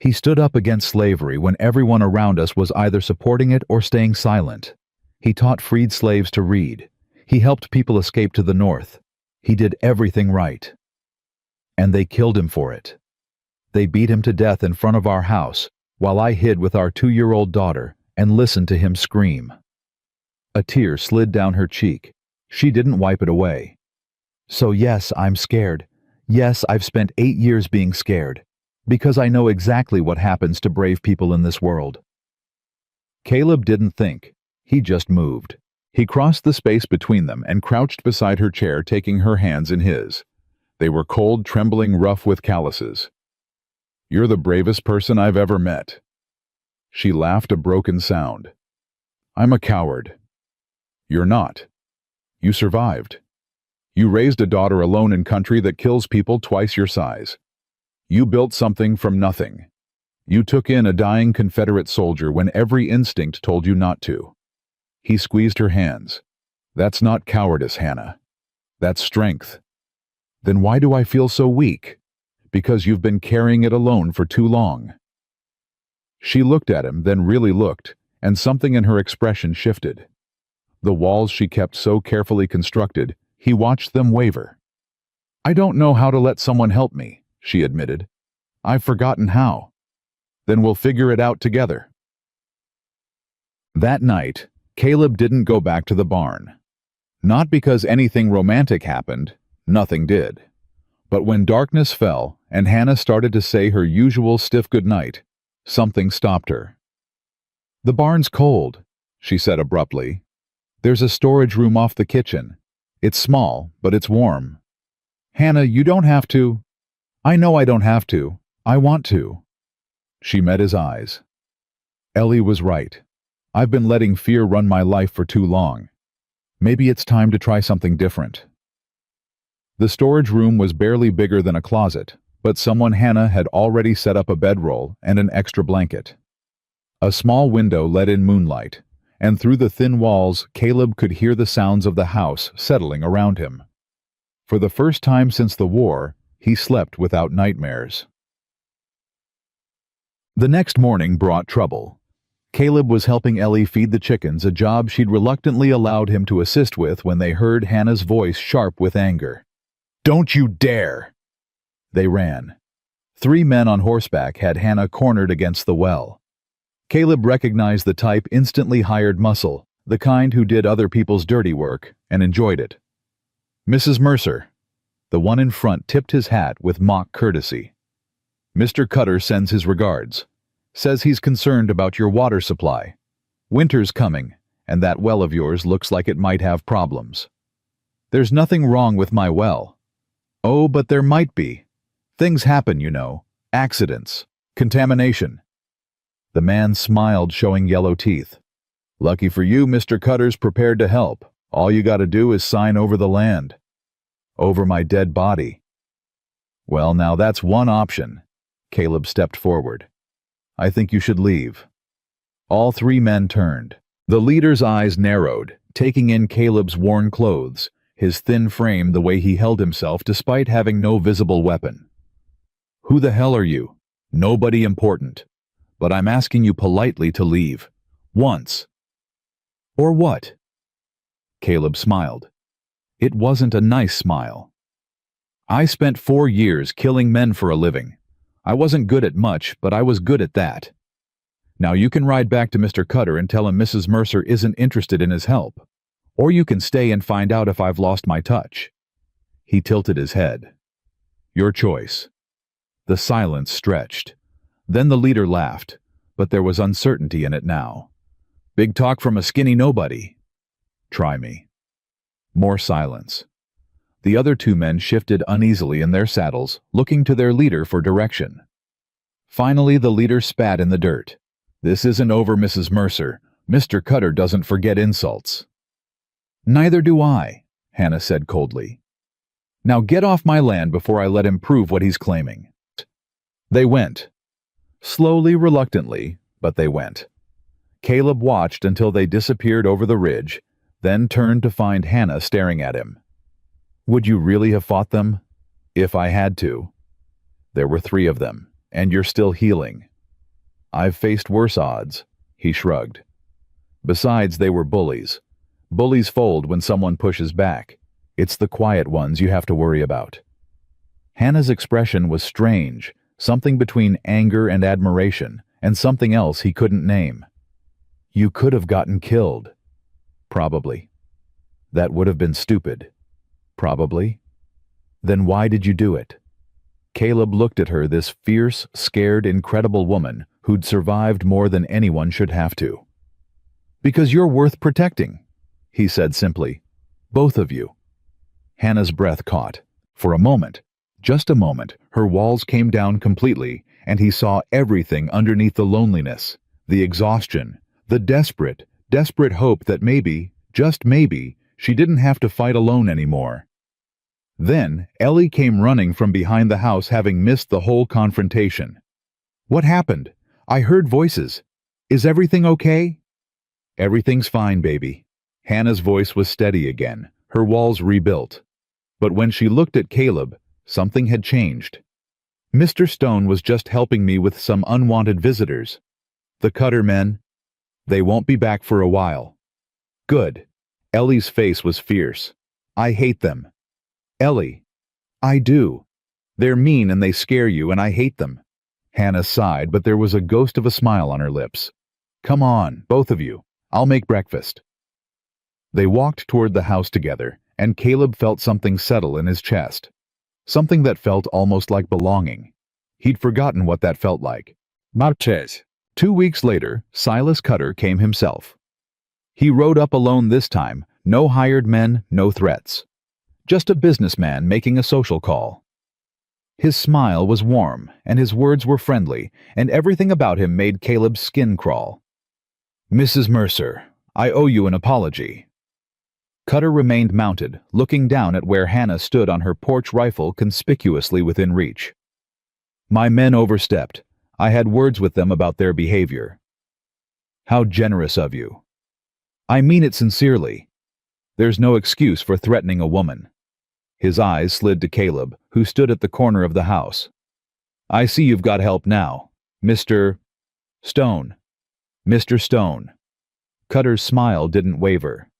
He stood up against slavery when everyone around us was either supporting it or staying silent. He taught freed slaves to read. He helped people escape to the north. He did everything right. And they killed him for it. They beat him to death in front of our house, while I hid with our 2-year-old daughter and listened to him scream. A tear slid down her cheek. She didn't wipe it away. So yes, I'm scared. Yes, I've spent 8 years being scared, because I know exactly what happens to brave people in this world. Caleb didn't think. He just moved. He crossed the space between them and crouched beside her chair, taking her hands in his. They were cold, trembling, rough with calluses. You're the bravest person I've ever met. She laughed a broken sound. I'm a coward. You're not. You survived. You raised a daughter alone in country that kills people twice your size. You built something from nothing. You took in a dying Confederate soldier when every instinct told you not to. He squeezed her hands. That's not cowardice, Hannah. That's strength. Then why do I feel so weak? Because you've been carrying it alone for too long. She looked at him, then really looked, and something in her expression shifted. The walls she kept so carefully constructed, he watched them waver. I don't know how to let someone help me, she admitted. I've forgotten how. Then we'll figure it out together. That night, Caleb didn't go back to the barn. Not because anything romantic happened, nothing did. But when darkness fell and Hannah started to say her usual stiff goodnight, something stopped her. The barn's cold, she said abruptly. There's a storage room off the kitchen. It's small, but it's warm. Hannah, you don't have to. I know I don't have to. I want to. She met his eyes. Ellie was right. I've been letting fear run my life for too long. Maybe it's time to try something different. The storage room was barely bigger than a closet, but someone Hannah had already set up a bedroll and an extra blanket. A small window let in moonlight, and through the thin walls, Caleb could hear the sounds of the house settling around him. For the first time since the war, he slept without nightmares. The next morning brought trouble. Caleb was helping Ellie feed the chickens, a job she'd reluctantly allowed him to assist with when they heard Hannah's voice sharp with anger. Don't you dare! They ran. 3 men on horseback had Hannah cornered against the well. Caleb recognized the type instantly hired muscle, the kind who did other people's dirty work, and enjoyed it. Mrs. Mercer. The one in front tipped his hat with mock courtesy. Mr. Cutter sends his regards. Says he's concerned about your water supply. Winter's coming, and that well of yours looks like it might have problems. There's nothing wrong with my well. Oh, but there might be. Things happen, you know. Accidents. Contamination. The man smiled, showing yellow teeth. Lucky for you, Mr. Cutter's prepared to help. All you gotta do is sign over the land. Over my dead body. Well, now that's one option. Caleb stepped forward. I think you should leave. All 3 men turned. The leader's eyes narrowed, taking in Caleb's worn clothes, his thin frame, the way he held himself despite having no visible weapon. Who the hell are you? Nobody important. But I'm asking you politely to leave. Once. Or what? Caleb smiled. It wasn't a nice smile. I spent 4 years killing men for a living. I wasn't good at much, but I was good at that. Now you can ride back to Mr. Cutter and tell him Mrs. Mercer isn't interested in his help. Or you can stay and find out if I've lost my touch. He tilted his head. Your choice. The silence stretched. Then the leader laughed, but there was uncertainty in it now. Big talk from a skinny nobody. Try me. More silence. The other two men shifted uneasily in their saddles, looking to their leader for direction. Finally, the leader spat in the dirt. "This isn't over, Mrs. Mercer. Mr. Cutter doesn't forget insults." "Neither do I," Hannah said coldly. "Now get off my land before I let him prove what he's claiming." They went. Slowly, reluctantly, but they went. Caleb watched until they disappeared over the ridge, then turned to find Hannah staring at him. "Would you really have fought them?" "If I had to." "There were 3 of them, and you're still healing." "I've faced worse odds," he shrugged. "Besides, they were bullies. Bullies fold when someone pushes back. It's the quiet ones you have to worry about." Hannah's expression was strange, something between anger and admiration, and something else he couldn't name. "You could have gotten killed." "Probably." "That would have been stupid." "Probably." "Then why did you do it?" Caleb looked at her, this fierce, scared, incredible woman who'd survived more than anyone should have to. "Because you're worth protecting," he said simply. "Both of you." Hannah's breath caught. For a moment, just a moment, her walls came down completely, and he saw everything underneath the loneliness, the exhaustion, the desperate, desperate hope that maybe, just maybe, she didn't have to fight alone anymore. Then, Ellie came running from behind the house, having missed the whole confrontation. "What happened? I heard voices. Is everything okay?" "Everything's fine, baby." Hannah's voice was steady again, her walls rebuilt. But when she looked at Caleb, something had changed. "Mr. Stone was just helping me with some unwanted visitors. The Cutter men. They won't be back for a while." "Good." Ellie's face was fierce. "I hate them." "Ellie." "I do. They're mean and they scare you, and I hate them." Hannah sighed, but there was a ghost of a smile on her lips. "Come on, both of you. I'll make breakfast." They walked toward the house together, and Caleb felt something settle in his chest. Something that felt almost like belonging. He'd forgotten what that felt like. Marches. 2 weeks later, Silas Cutter came himself. He rode up alone this time, no hired men, no threats. Just a businessman making a social call. His smile was warm, and his words were friendly, and everything about him made Caleb's skin crawl. "Mrs. Mercer, I owe you an apology." Cutter remained mounted, looking down at where Hannah stood on her porch rifle conspicuously within reach. "My men overstepped. I had words with them about their behavior." "How generous of you." "I mean it sincerely. There's no excuse for threatening a woman." His eyes slid to Caleb, who stood at the corner of the house. "I see you've got help now. Mr. Stone." "Mr. Stone." Cutter's smile didn't waver.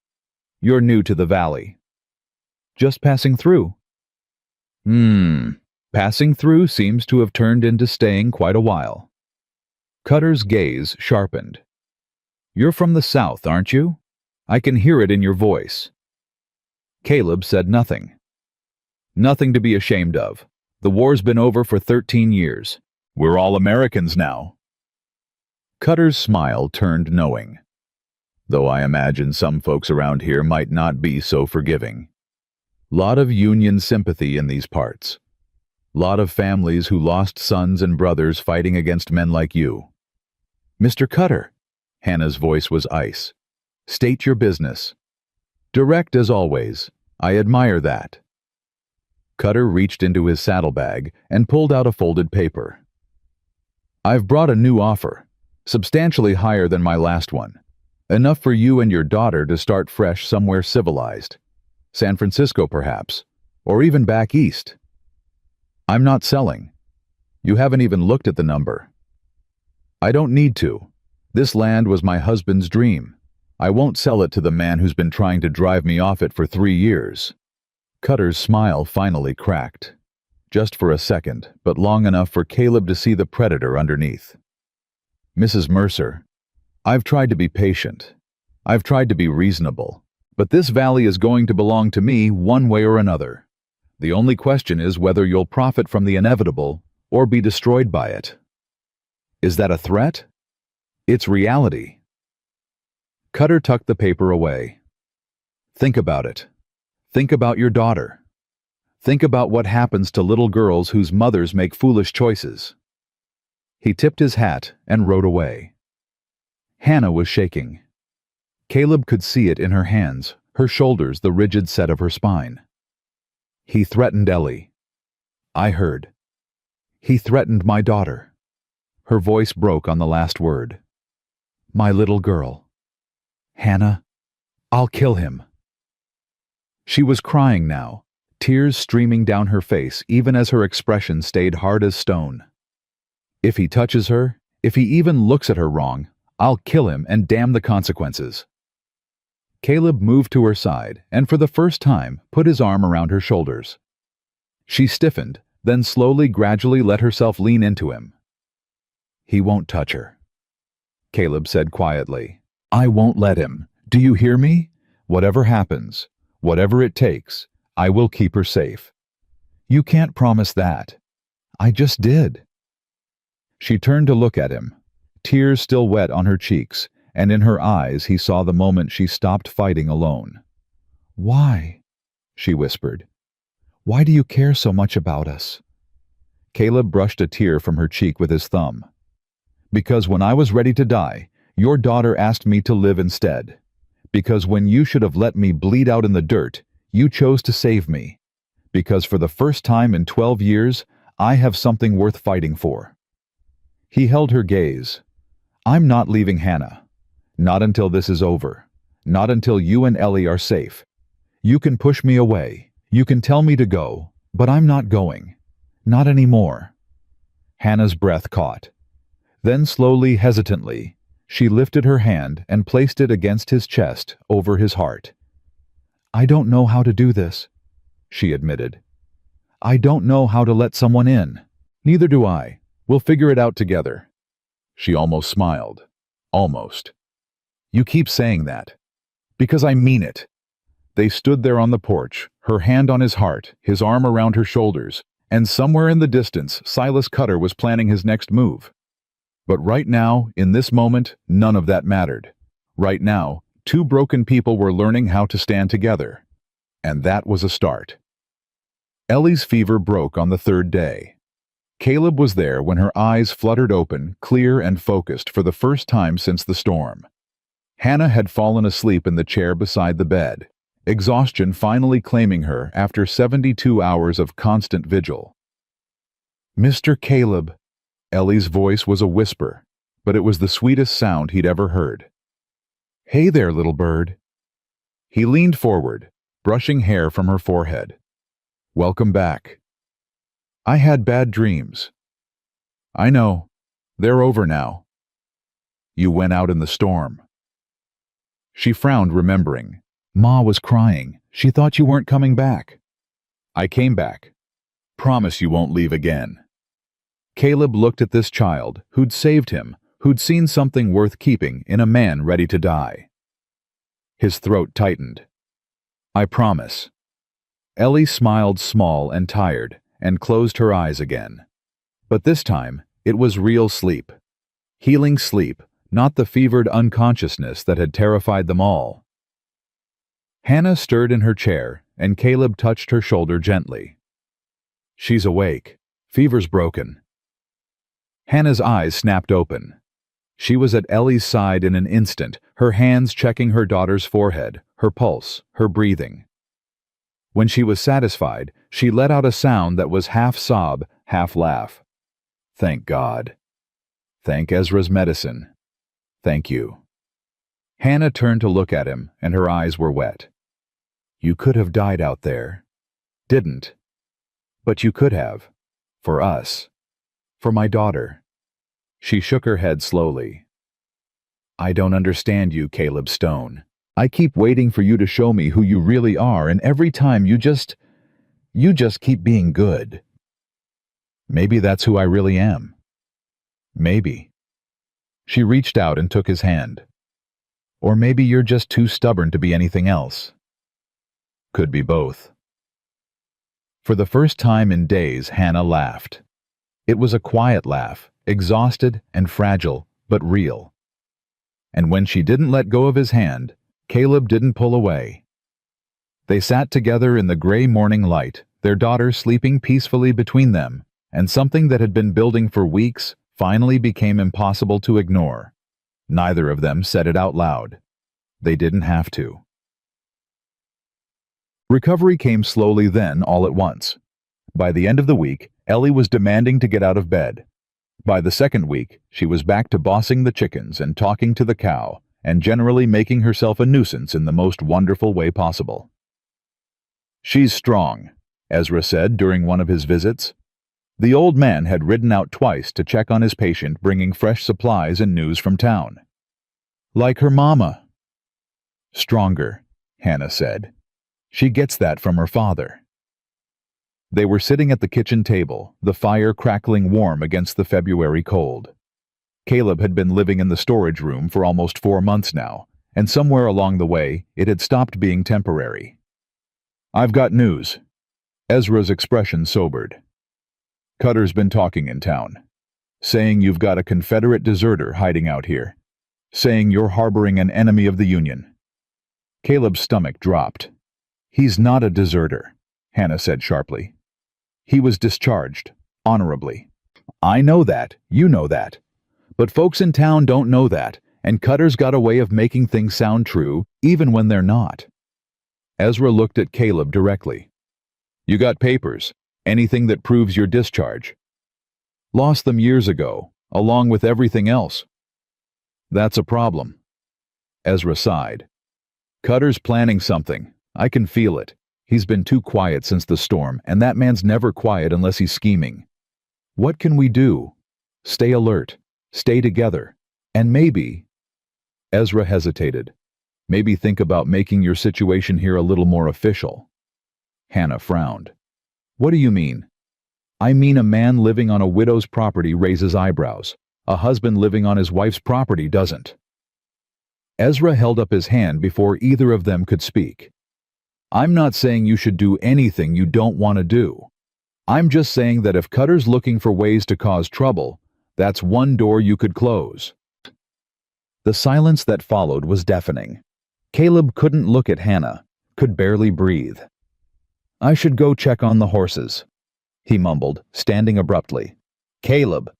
"You're new to the valley." "Just passing through." Passing through seems to have turned into staying quite a while." Cutter's gaze sharpened. "You're from the South, aren't you? I can hear it in your voice." Caleb said nothing. "Nothing to be ashamed of. The war's been over for 13 years. We're all Americans now." Cutter's smile turned knowing. "Though I imagine some folks around here might not be so forgiving. Lot of Union sympathy in these parts. Lot of families who lost sons and brothers fighting against men like you." "Mr. Cutter," Hannah's voice was ice. "State your business." "Direct as always. I admire that." Cutter reached into his saddlebag and pulled out a folded paper. "I've brought a new offer, substantially higher than my last one. Enough for you and your daughter to start fresh somewhere civilized. San Francisco, perhaps, or even back east. I'm not selling. You haven't even looked at the number." "I don't need to. This land was my husband's dream. I won't sell it to the man who's been trying to drive me off it for 3 years." Cutter's smile finally cracked. Just for a second, but long enough for Caleb to see the predator underneath. "Mrs. Mercer, I've tried to be patient. I've tried to be reasonable. But this valley is going to belong to me one way or another. The only question is whether you'll profit from the inevitable or be destroyed by it." "Is that a threat?" "It's reality." Cutter tucked the paper away. "Think about it. Think about your daughter. Think about what happens to little girls whose mothers make foolish choices." He tipped his hat and rode away. Hannah was shaking. Caleb could see it in her hands, her shoulders, the rigid set of her spine. "He threatened Ellie." "I heard." "He threatened my daughter." Her voice broke on the last word. "My little girl. Hannah, I'll kill him." She was crying now, tears streaming down her face even as her expression stayed hard as stone. "If he touches her, if he even looks at her wrong, I'll kill him and damn the consequences." Caleb moved to her side and for the first time put his arm around her shoulders. She stiffened, then slowly, gradually let herself lean into him. "He won't touch her," Caleb said quietly. "I won't let him. Do you hear me? Whatever happens, whatever it takes, I will keep her safe." "You can't promise that." "I just did." She turned to look at him, tears still wet on her cheeks, and in her eyes he saw the moment she stopped fighting alone. "Why?" she whispered. "Why do you care so much about us?" Caleb brushed a tear from her cheek with his thumb. "Because when I was ready to die, your daughter asked me to live instead. Because when you should have let me bleed out in the dirt, you chose to save me. Because for the first time in 12 years, I have something worth fighting for." He held her gaze. "I'm not leaving Hannah. Not until this is over. Not until you and Ellie are safe. You can push me away. You can tell me to go, but I'm not going. Not anymore." Hannah's breath caught. Then slowly, hesitantly, she lifted her hand and placed it against his chest, over his heart. "I don't know how to do this," she admitted. "I don't know how to let someone in." "Neither do I. We'll figure it out together." She almost smiled. Almost. "You keep saying that." "Because I mean it." They stood there on the porch, her hand on his heart, his arm around her shoulders, and somewhere in the distance, Silas Cutter was planning his next move. But right now, in this moment, none of that mattered. Right now, two broken people were learning how to stand together. And that was a start. Ellie's fever broke on the third day. Caleb was there when her eyes fluttered open, clear and focused for the first time since the storm. Hannah had fallen asleep in the chair beside the bed, exhaustion finally claiming her after 72 hours of constant vigil. "Mr. Caleb." Ellie's voice was a whisper, but it was the sweetest sound he'd ever heard. "Hey there, little bird." He leaned forward, brushing hair from her forehead. "Welcome back." "I had bad dreams." "I know. They're over now." "You went out in the storm." She frowned, remembering. "Ma was crying. She thought you weren't coming back." "I came back. Promise you won't leave again." Caleb looked at this child, who'd saved him, who'd seen something worth keeping in a man ready to die. His throat tightened. "I promise." Ellie smiled small and tired, and closed her eyes again. But this time, it was real sleep. Healing sleep, not the fevered unconsciousness that had terrified them all. Hannah stirred in her chair, and Caleb touched her shoulder gently. "She's awake. Fever's broken." Hannah's eyes snapped open. She was at Ellie's side in an instant, her hands checking her daughter's forehead, her pulse, her breathing. When she was satisfied, she let out a sound that was half sob, half laugh. "Thank God. Thank Ezra's medicine. Thank you." Hannah turned to look at him, and her eyes were wet. "You could have died out there. Didn't. But you could have. For us. For my daughter." She shook her head slowly. "I don't understand you, Caleb Stone. I keep waiting for you to show me who you really are, and every time you just keep being good." "Maybe that's who I really am. Maybe." She reached out and took his hand. "Or maybe you're just too stubborn to be anything else." "Could be both." For the first time in days, Hannah laughed. It was a quiet laugh, exhausted and fragile, but real. And when she didn't let go of his hand, Caleb didn't pull away. They sat together in the gray morning light, their daughter sleeping peacefully between them, and something that had been building for weeks finally became impossible to ignore. Neither of them said it out loud. They didn't have to. Recovery came slowly then, all at once. By the end of the week, Ellie was demanding to get out of bed. By the second week, she was back to bossing the chickens and talking to the cow, and generally making herself a nuisance in the most wonderful way possible. "She's strong," Ezra said during one of his visits. The old man had ridden out twice to check on his patient, bringing fresh supplies and news from town. "Like her mama." "Stronger," Hannah said. "She gets that from her father." They were sitting at the kitchen table, the fire crackling warm against the February cold. Caleb had been living in the storage room for almost 4 months now, and somewhere along the way, it had stopped being temporary. "I've got news." Ezra's expression sobered. "Cutter's been talking in town, saying you've got a Confederate deserter hiding out here, saying you're harboring an enemy of the Union." Caleb's stomach dropped. "He's not a deserter," Hannah said sharply. "He was discharged, honorably. I know that, you know that. But folks in town don't know that, and Cutter's got a way of making things sound true, even when they're not." Ezra looked at Caleb directly. "You got papers, anything that proves your discharge?" "Lost them years ago, along with everything else." "That's a problem." Ezra sighed. "Cutter's planning something. I can feel it. He's been too quiet since the storm, and that man's never quiet unless he's scheming. What can we do? Stay alert, stay together, and maybe—" Ezra hesitated. "Maybe think about making your situation here a little more official." Hannah frowned. "What do you mean?" "I mean a man living on a widow's property raises eyebrows. A husband living on his wife's property doesn't." Ezra held up his hand before either of them could speak. "I'm not saying you should do anything you don't want to do. I'm just saying that if Cutter's looking for ways to cause trouble, that's one door you could close." The silence that followed was deafening. Caleb couldn't look at Hannah, could barely breathe. "I should go check on the horses," he mumbled, standing abruptly. "Caleb!"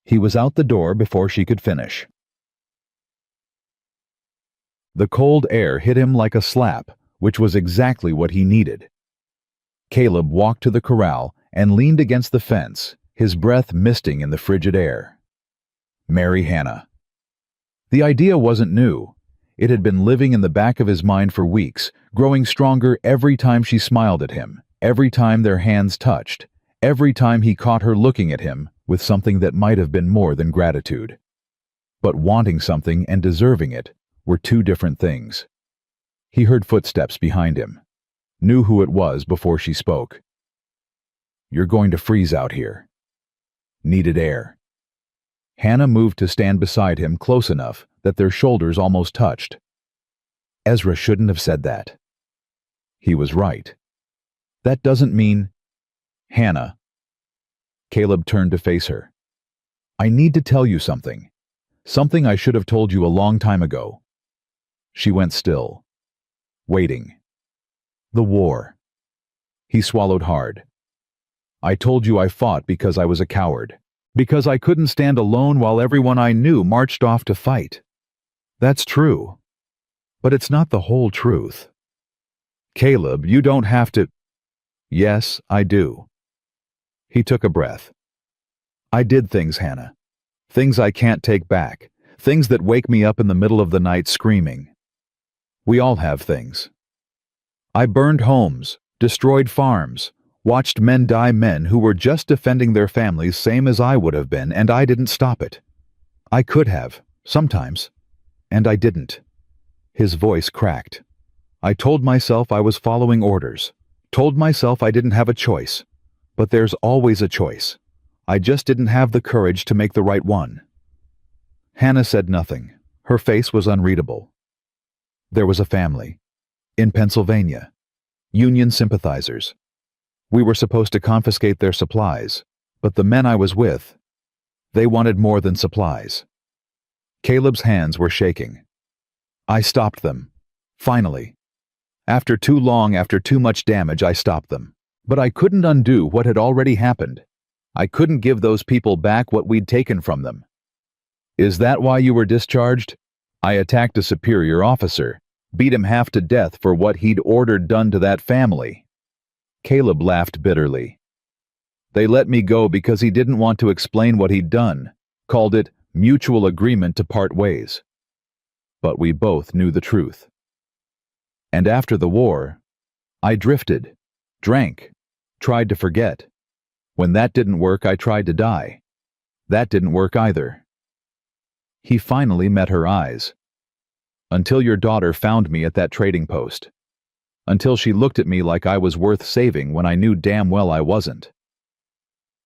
He was out the door before she could finish. The cold air hit him like a slap, which was exactly what he needed. Caleb walked to the corral and leaned against the fence, his breath misting in the frigid air. Marry Hannah. The idea wasn't new. It had been living in the back of his mind for weeks, growing stronger every time she smiled at him, every time their hands touched, every time he caught her looking at him with something that might have been more than gratitude. But wanting something and deserving it were two different things. He heard footsteps behind him, knew who it was before she spoke. "You're going to freeze out here." Needed air. Hannah moved to stand beside him close enough that their shoulders almost touched. Ezra shouldn't have said that. He was right. That doesn't mean— "Hannah." Caleb turned to face her. "I need to tell you something. Something I should have told you a long time ago." She went still, waiting. "The war." He swallowed hard. "I told you I fought because I was a coward, because I couldn't stand alone while everyone I knew marched off to fight. That's true. But it's not the whole truth." "Caleb, you don't have to—" "Yes, I do." He took a breath. "I did things, Hannah. Things I can't take back. Things that wake me up in the middle of the night screaming. We all have things. I burned homes, destroyed farms, watched men die, men who were just defending their families same as I would have been, and I didn't stop it. I could have, sometimes, and I didn't." His voice cracked. "I told myself I was following orders, told myself I didn't have a choice. But there's always a choice. I just didn't have the courage to make the right one." Hannah said nothing. Her face was unreadable. "There was a family. In Pennsylvania. Union sympathizers. We were supposed to confiscate their supplies, but the men I was with, they wanted more than supplies." Caleb's hands were shaking. "I stopped them. Finally. After too long, after too much damage, I stopped them. But I couldn't undo what had already happened. I couldn't give those people back what we'd taken from them. Is that why you were discharged? I attacked a superior officer, beat him half to death for what he'd ordered done to that family. Caleb laughed bitterly. They let me go because he didn't want to explain what he'd done, called it mutual agreement to part ways. But we both knew the truth. And after the war, I drifted, drank, tried to forget. When that didn't work, I tried to die. That didn't work either. He finally met her eyes. Until your daughter found me at that trading post. Until she looked at me like I was worth saving when I knew damn well I wasn't.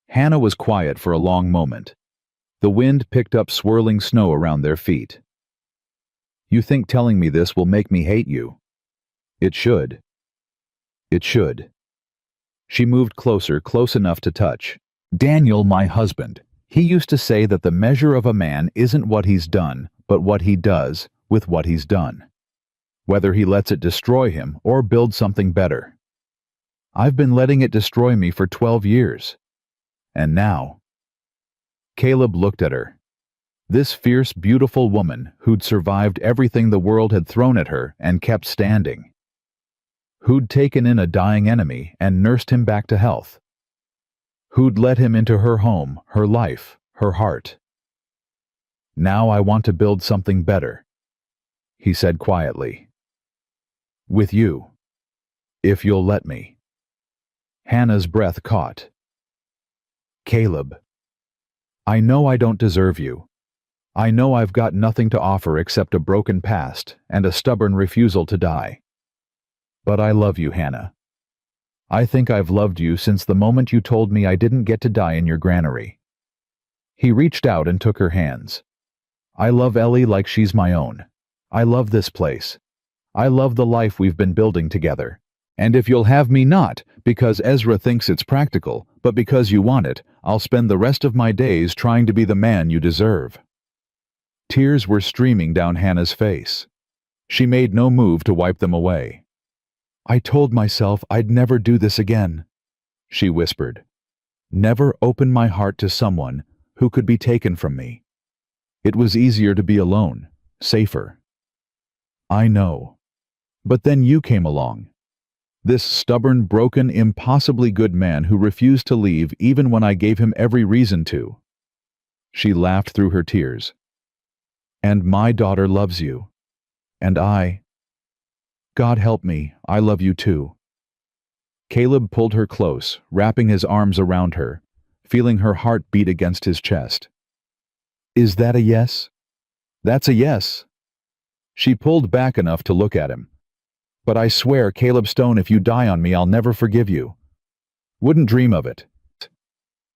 Hannah was quiet for a long moment. The wind picked up swirling snow around their feet. You think telling me this will make me hate you? It should. It should. She moved closer, close enough to touch. Daniel, my husband, he used to say that the measure of a man isn't what he's done, but what he does with what he's done. Whether he lets it destroy him or build something better. I've been letting it destroy me for 12 years. And now... Caleb looked at her. This fierce, beautiful woman who'd survived everything the world had thrown at her and kept standing. Who'd taken in a dying enemy and nursed him back to health. Who'd let him into her home, her life, her heart. Now I want to build something better, he said quietly. With you. If you'll let me. Hannah's breath caught. Caleb. I know I don't deserve you. I know I've got nothing to offer except a broken past and a stubborn refusal to die. But I love you, Hannah. I think I've loved you since the moment you told me I didn't get to die in your granary. He reached out and took her hands. I love Ellie like she's my own. I love this place. I love the life we've been building together. And if you'll have me not because Ezra thinks it's practical, but because you want it, I'll spend the rest of my days trying to be the man you deserve. Tears were streaming down Hannah's face. She made no move to wipe them away. I told myself I'd never do this again, she whispered. Never open my heart to someone who could be taken from me. It was easier to be alone, safer. I know. But then you came along. This stubborn, broken, impossibly good man who refused to leave even when I gave him every reason to. She laughed through her tears. And my daughter loves you. And God help me, I love you too. Caleb pulled her close, wrapping his arms around her, feeling her heart beat against his chest. Is that a yes? That's a yes. She pulled back enough to look at him. But I swear, Caleb Stone, if you die on me, I'll never forgive you. Wouldn't dream of it.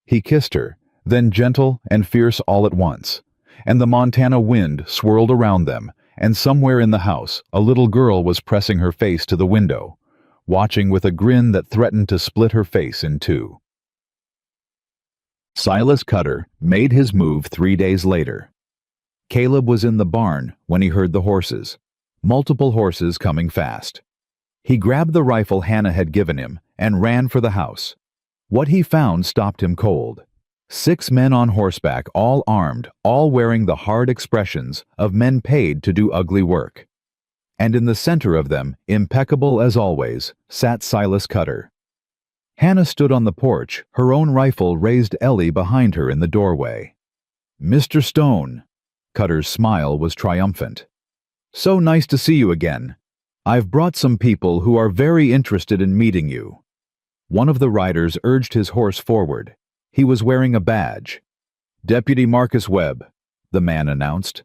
He kissed her, then gentle and fierce all at once, and the Montana wind swirled around them, and somewhere in the house a little girl was pressing her face to the window, watching with a grin that threatened to split her face in two. Silas Cutter made his move 3 days later. Caleb was in the barn when he heard the horses, multiple horses coming fast. He grabbed the rifle Hannah had given him and ran for the house. What he found stopped him cold. 6 men on horseback, all armed, all wearing the hard expressions of men paid to do ugly work. And in the center of them, impeccable as always, sat Silas Cutter. Hannah stood on the porch, her own rifle raised Ellie behind her in the doorway. Mr. Stone. Cutter's smile was triumphant. So nice to see you again. I've brought some people who are very interested in meeting you. One of the riders urged his horse forward. He was wearing a badge. Deputy Marcus Webb, the man announced.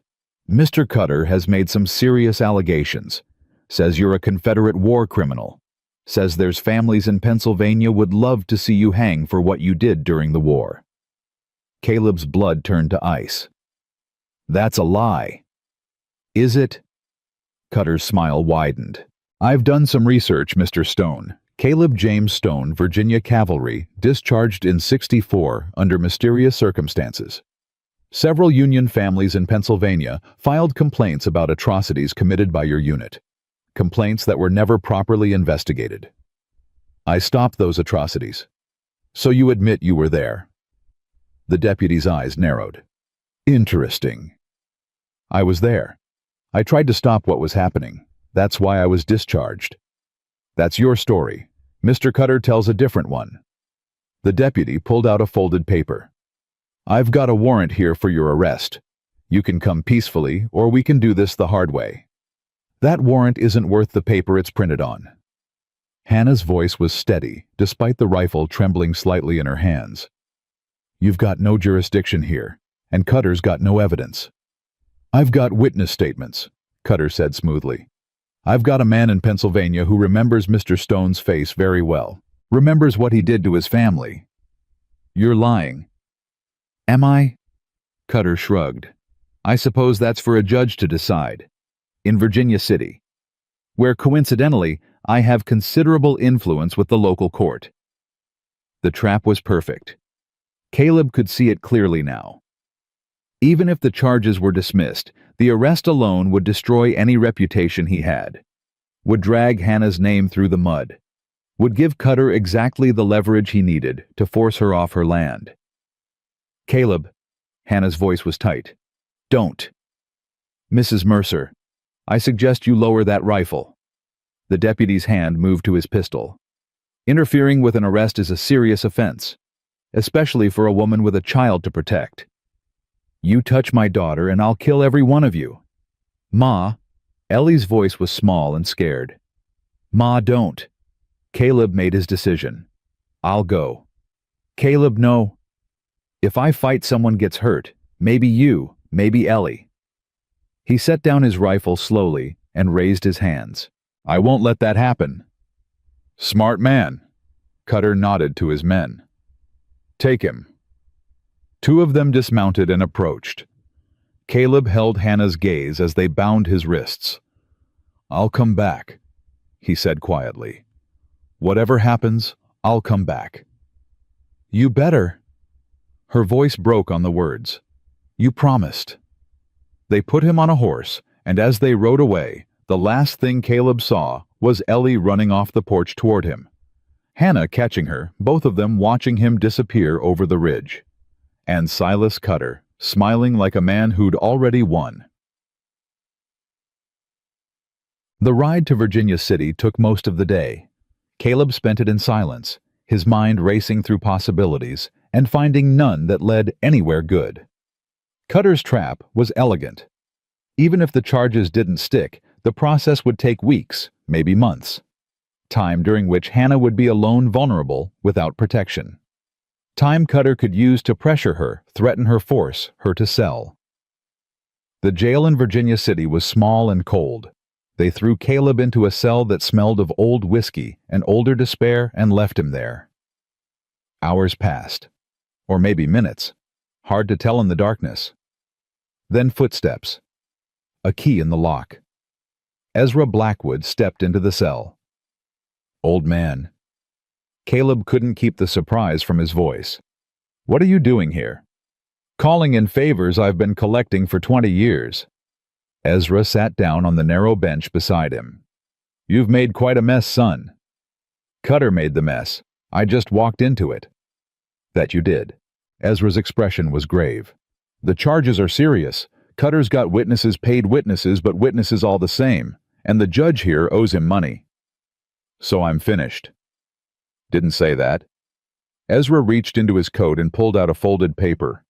Mr. Cutter has made some serious allegations. Says you're a Confederate war criminal. Says there's families in Pennsylvania would love to see you hang for what you did during the war. Caleb's blood turned to ice. That's a lie. Is it? Cutter's smile widened. I've done some research, Mr. Stone. Caleb James Stone, Virginia Cavalry, discharged in '64 under mysterious circumstances. Several Union families in Pennsylvania filed complaints about atrocities committed by your unit. Complaints that were never properly investigated. I stopped those atrocities. So you admit you were there? The deputy's eyes narrowed. Interesting. I was there. I tried to stop what was happening. That's why I was discharged. That's your story. Mr. Cutter tells a different one. The deputy pulled out a folded paper. I've got a warrant here for your arrest. You can come peacefully, or we can do this the hard way. That warrant isn't worth the paper it's printed on. Hannah's voice was steady, despite the rifle trembling slightly in her hands. You've got no jurisdiction here, and Cutter's got no evidence. I've got witness statements, Cutter said smoothly. I've got a man in Pennsylvania who remembers Mr. Stone's face very well, remembers what he did to his family. You're lying. Am I? Cutter shrugged. I suppose that's for a judge to decide. In Virginia City, where coincidentally I have considerable influence with the local court. The trap was perfect. Caleb could see it clearly now. Even if the charges were dismissed, the arrest alone would destroy any reputation he had, would drag Hannah's name through the mud, would give Cutter exactly the leverage he needed to force her off her land. Caleb, Hannah's voice was tight. Don't. Mrs. Mercer, I suggest you lower that rifle. The deputy's hand moved to his pistol. Interfering with an arrest is a serious offense, especially for a woman with a child to protect. You touch my daughter and I'll kill every one of you. Ma, Ellie's voice was small and scared. Ma, don't. Caleb made his decision. I'll go. Caleb, no. If I fight, someone gets hurt. Maybe you, maybe Ellie. He set down his rifle slowly and raised his hands. I won't let that happen. Smart man. Cutter nodded to his men. Take him. Two of them dismounted and approached. Caleb held Hannah's gaze as they bound his wrists. I'll come back, he said quietly. Whatever happens, I'll come back. You better. Her voice broke on the words. You promised. They put him on a horse, and as they rode away, the last thing Caleb saw was Ellie running off the porch toward him. Hannah catching her, both of them watching him disappear over the ridge. And Silas Cutter, smiling like a man who'd already won. The ride to Virginia City took most of the day. Caleb spent it in silence, his mind racing through possibilities and finding none that led anywhere good. Cutter's trap was elegant. Even if the charges didn't stick, the process would take weeks, maybe months. Time during which Hannah would be alone, vulnerable, without protection. Time Cutter could use to pressure her, threaten her, force her to sell. The jail in Virginia City was small and cold. They threw Caleb into a cell that smelled of old whiskey and older despair and left him there. Hours passed. Or maybe minutes. Hard to tell in the darkness. Then footsteps. A key in the lock. Ezra Blackwood stepped into the cell. Old man. Caleb couldn't keep the surprise from his voice. What are you doing here? Calling in favors I've been collecting for 20 years. Ezra sat down on the narrow bench beside him. You've made quite a mess, son. Cutter made the mess. I just walked into it. That you did. Ezra's expression was grave. The charges are serious. Cutter's got witnesses, paid witnesses, but witnesses all the same, and the judge here owes him money. So I'm finished. Didn't say that. Ezra reached into his coat and pulled out a folded paper.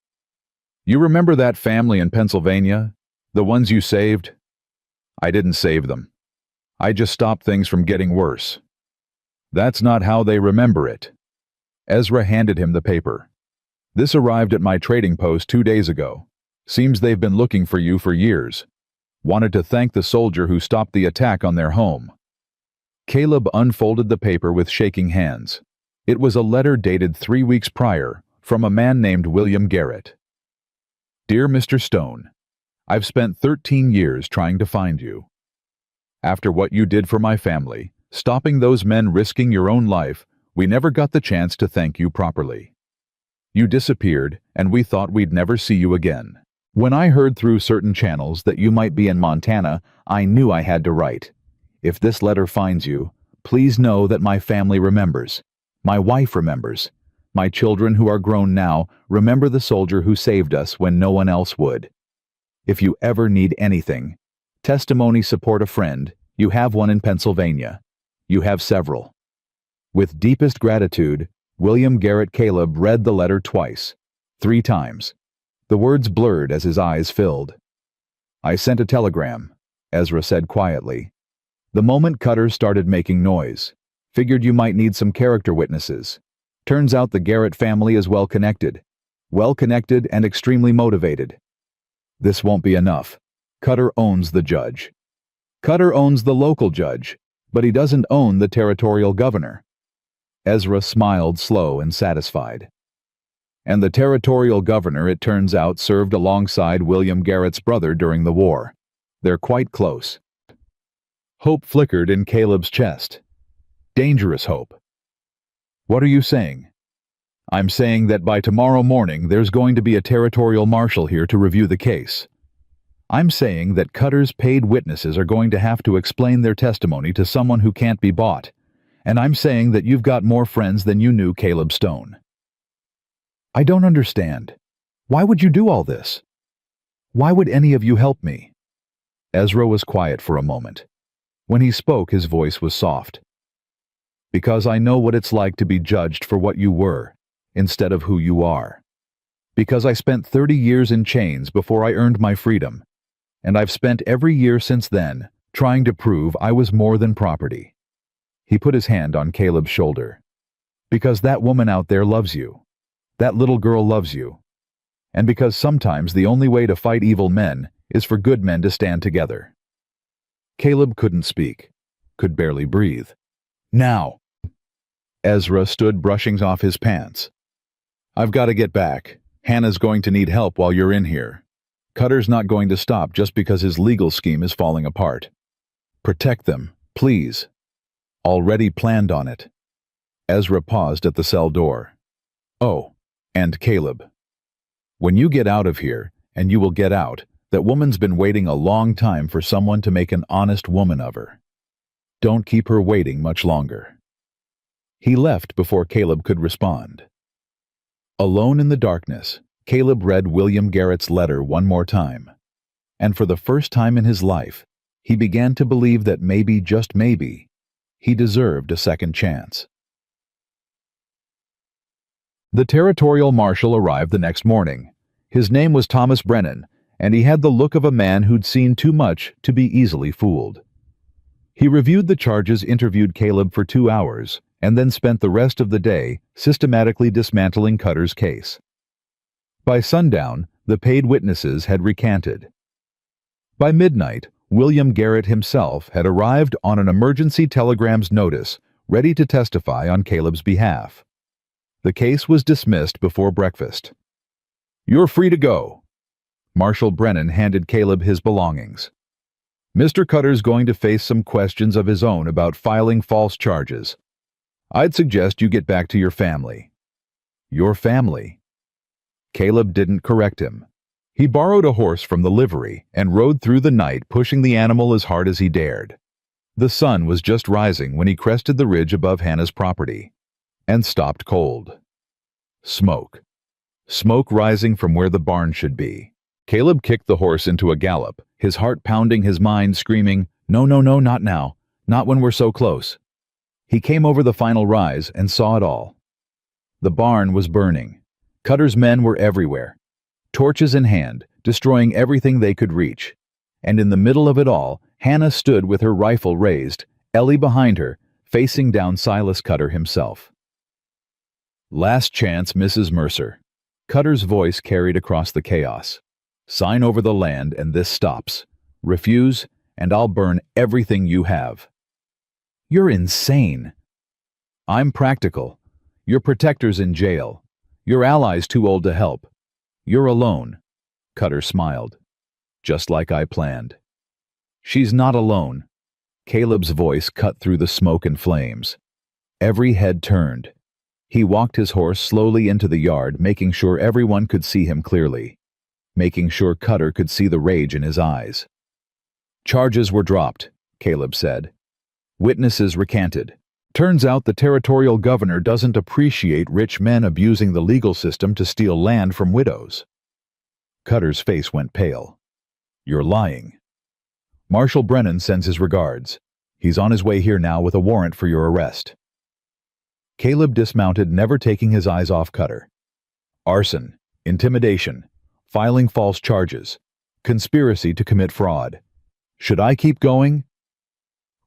You remember that family in Pennsylvania? The ones you saved? I didn't save them. I just stopped things from getting worse. That's not how they remember it. Ezra handed him the paper. This arrived at my trading post 2 days ago. Seems they've been looking for you for years. Wanted to thank the soldier who stopped the attack on their home. Caleb unfolded the paper with shaking hands. It was a letter dated 3 weeks prior from a man named William Garrett. Dear Mr. Stone, I've spent 13 years trying to find you. After what you did for my family, stopping those men risking your own life, we never got the chance to thank you properly. You disappeared, and we thought we'd never see you again. When I heard through certain channels that you might be in Montana, I knew I had to write. If this letter finds you, Please know that my family remembers. My wife remembers. My children who are grown now remember the soldier who saved us when no one else would. If you ever need anything, testimony, support a friend, you have one in Pennsylvania. You have several. With deepest gratitude, William Garrett Caleb read the letter twice, 3 times. The words blurred as his eyes filled. I sent a telegram, Ezra said quietly. The moment Cutter started making noise. Figured you might need some character witnesses. Turns out the Garrett family is well connected. Well connected and extremely motivated. This won't be enough. Cutter owns the judge. Cutter owns the local judge, but he doesn't own the territorial governor. Ezra smiled, slow and satisfied. And the territorial governor, it turns out, served alongside William Garrett's brother during the war. They're quite close. Hope flickered in Caleb's chest. Dangerous hope. What are you saying? I'm saying that by tomorrow morning there's going to be a territorial marshal here to review the case. I'm saying that Cutter's paid witnesses are going to have to explain their testimony to someone who can't be bought. And I'm saying that you've got more friends than you knew Caleb Stone. I don't understand. Why would you do all this? Why would any of you help me? Ezra was quiet for a moment. When he spoke, his voice was soft. Because I know what it's like to be judged for what you were, instead of who you are. Because I spent 30 years in chains before I earned my freedom, and I've spent every year since then trying to prove I was more than property. He put his hand on Caleb's shoulder. Because that woman out there loves you. That little girl loves you. And because sometimes the only way to fight evil men is for good men to stand together. Caleb couldn't speak, could barely breathe. Now! Ezra stood brushing off his pants. I've got to get back. Hannah's going to need help while you're in here. Cutter's not going to stop just because his legal scheme is falling apart. Protect them, please. Already planned on it. Ezra paused at the cell door. Oh, and Caleb. When you get out of here, and you will get out, that woman's been waiting a long time for someone to make an honest woman of her. Don't keep her waiting much longer. He left before Caleb could respond. Alone in the darkness, Caleb read William Garrett's letter one more time. And for the first time in his life, he began to believe that maybe, just maybe, he deserved a second chance. The territorial marshal arrived the next morning. His name was Thomas Brennan, and he had the look of a man who'd seen too much to be easily fooled. He reviewed the charges, interviewed Caleb for 2 hours, and then spent the rest of the day systematically dismantling Cutter's case. By sundown, the paid witnesses had recanted. By midnight, William Garrett himself had arrived on an emergency telegram's notice, ready to testify on Caleb's behalf. The case was dismissed before breakfast. You're free to go. Marshal Brennan handed Caleb his belongings. Mr. Cutter's going to face some questions of his own about filing false charges. I'd suggest you get back to your family. Your family? Caleb didn't correct him. He borrowed a horse from the livery and rode through the night, pushing the animal as hard as he dared. The sun was just rising when he crested the ridge above Hannah's property and stopped cold. Smoke. Smoke rising from where the barn should be. Caleb kicked the horse into a gallop, his heart pounding, his mind screaming, "No, no, no, not now. Not when we're so close." He came over the final rise and saw it all. The barn was burning. Cutter's men were everywhere, torches in hand, destroying everything they could reach. And in the middle of it all, Hannah stood with her rifle raised, Ellie behind her, facing down Silas Cutter himself. Last chance, Mrs. Mercer. Cutter's voice carried across the chaos. Sign over the land and this stops. Refuse, and I'll burn everything you have. You're insane. I'm practical. Your protector's in jail. Your ally's too old to help. You're alone. Cutter smiled. Just like I planned. She's not alone. Caleb's voice cut through the smoke and flames. Every head turned. He walked his horse slowly into the yard, making sure everyone could see him clearly. Making sure Cutter could see the rage in his eyes. Charges were dropped, Caleb said. Witnesses recanted. Turns out the territorial governor doesn't appreciate rich men abusing the legal system to steal land from widows. Cutter's face went pale. You're lying. Marshal Brennan sends his regards. He's on his way here now with a warrant for your arrest. Caleb dismounted, never taking his eyes off Cutter. Arson, intimidation, filing false charges, conspiracy to commit fraud. Should I keep going?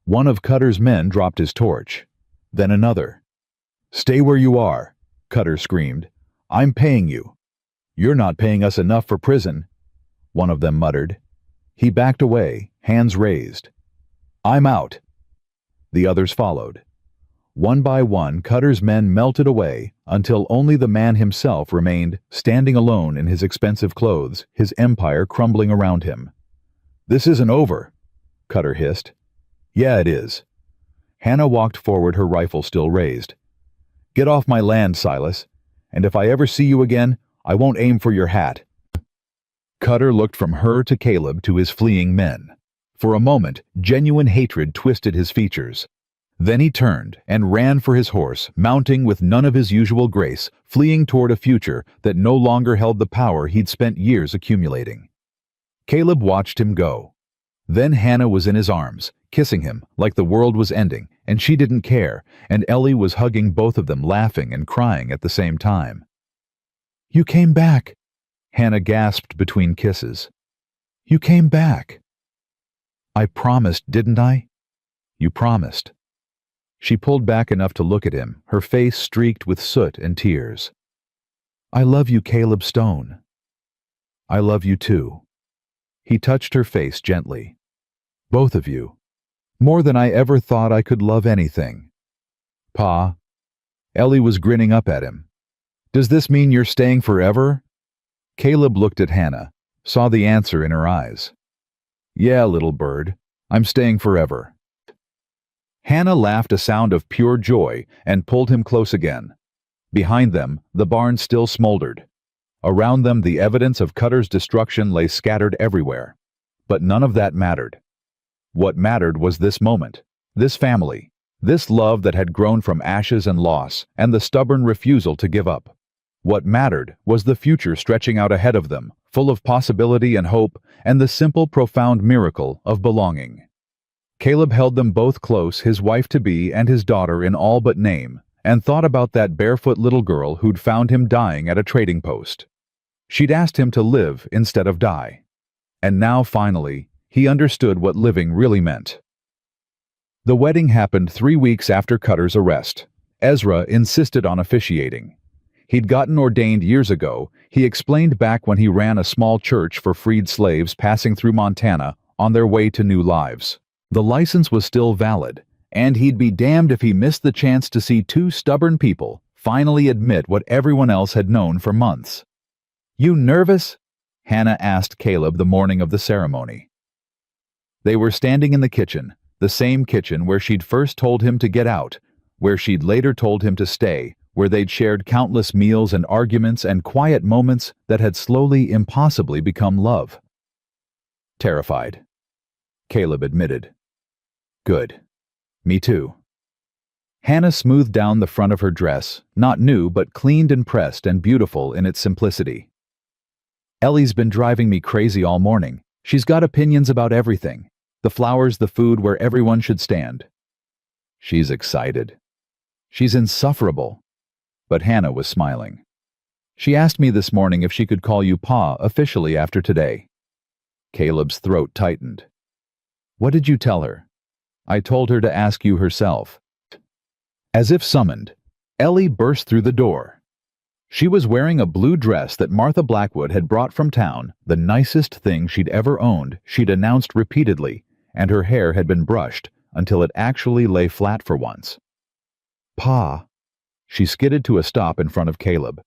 One of Cutter's men dropped his torch. Then another. Stay where you are, Cutter screamed. I'm paying you. You're not paying us enough for prison, one of them muttered. He backed away, hands raised. I'm out. The others followed. One by one, Cutter's men melted away until only the man himself remained, standing alone in his expensive clothes, his empire crumbling around him. This isn't over, Cutter hissed. Yeah, it is. Hannah walked forward, her rifle still raised. Get off my land, Silas, and if I ever see you again, I won't aim for your hat. Cutter looked from her to Caleb to his fleeing men. For a moment, genuine hatred twisted his features. Then he turned and ran for his horse, mounting with none of his usual grace, fleeing toward a future that no longer held the power he'd spent years accumulating. Caleb watched him go. Then Hannah was in his arms, kissing him like the world was ending, and she didn't care, and Ellie was hugging both of them, laughing and crying at the same time. You came back, Hannah gasped between kisses. You came back. I promised, didn't I? You promised. She pulled back enough to look at him, her face streaked with soot and tears. I love you, Caleb Stone. I love you too. He touched her face gently. Both of you. More than I ever thought I could love anything. Pa. Ellie was grinning up at him. Does this mean you're staying forever? Caleb looked at Hannah, saw the answer in her eyes. Yeah, little bird, I'm staying forever. Hannah laughed a sound of pure joy and pulled him close again. Behind them, the barn still smoldered. Around them, the evidence of Cutter's destruction lay scattered everywhere. But none of that mattered. What mattered was this moment, this family, this love that had grown from ashes and loss, and the stubborn refusal to give up. What mattered was the future stretching out ahead of them, full of possibility and hope, and the simple, profound miracle of belonging. Caleb held them both close, his wife-to-be and his daughter in all but name, and thought about that barefoot little girl who'd found him dying at a trading post. She'd asked him to live instead of die. And now, finally, he understood what living really meant. The wedding happened 3 weeks after Cutter's arrest. Ezra insisted on officiating. He'd gotten ordained years ago, he explained back when he ran a small church for freed slaves passing through Montana on their way to new lives. The license was still valid, and he'd be damned if he missed the chance to see two stubborn people finally admit what everyone else had known for months. You nervous? Hannah asked Caleb the morning of the ceremony. They were standing in the kitchen, the same kitchen where she'd first told him to get out, where she'd later told him to stay, where they'd shared countless meals and arguments and quiet moments that had slowly, impossibly become love. Terrified, Caleb admitted. Good. Me too. Hannah smoothed down the front of her dress, not new but cleaned and pressed and beautiful in its simplicity. Ellie's been driving me crazy all morning. She's got opinions about everything. The flowers, the food, where everyone should stand. She's excited. She's insufferable. But Hannah was smiling. She asked me this morning if she could call you Pa officially after today. Caleb's throat tightened. What did you tell her? I told her to ask you herself. As if summoned, Ellie burst through the door. She was wearing a blue dress that Martha Blackwood had brought from town, the nicest thing she'd ever owned, she'd announced repeatedly, and her hair had been brushed until it actually lay flat for once. Pa. She skidded to a stop in front of Caleb.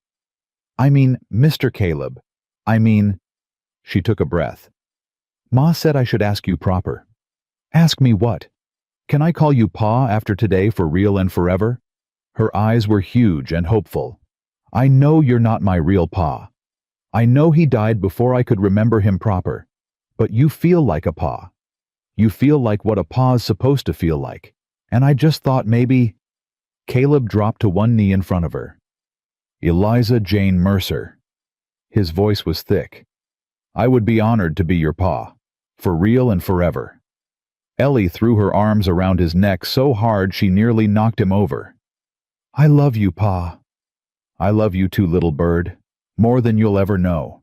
I mean, Mr. Caleb. She took a breath. Ma said I should ask you proper. Ask me what? Can I call you Pa after today for real and forever? Her eyes were huge and hopeful. I know you're not my real Pa. I know he died before I could remember him proper. But you feel like a Pa. You feel like what a Pa's supposed to feel like. And I just thought maybe—" Caleb dropped to one knee in front of her. "Eliza Jane Mercer." His voice was thick. "I would be honored to be your pa, for real and forever." Ellie threw her arms around his neck so hard she nearly knocked him over. "I love you, Pa." "I love you too, little bird, more than you'll ever know."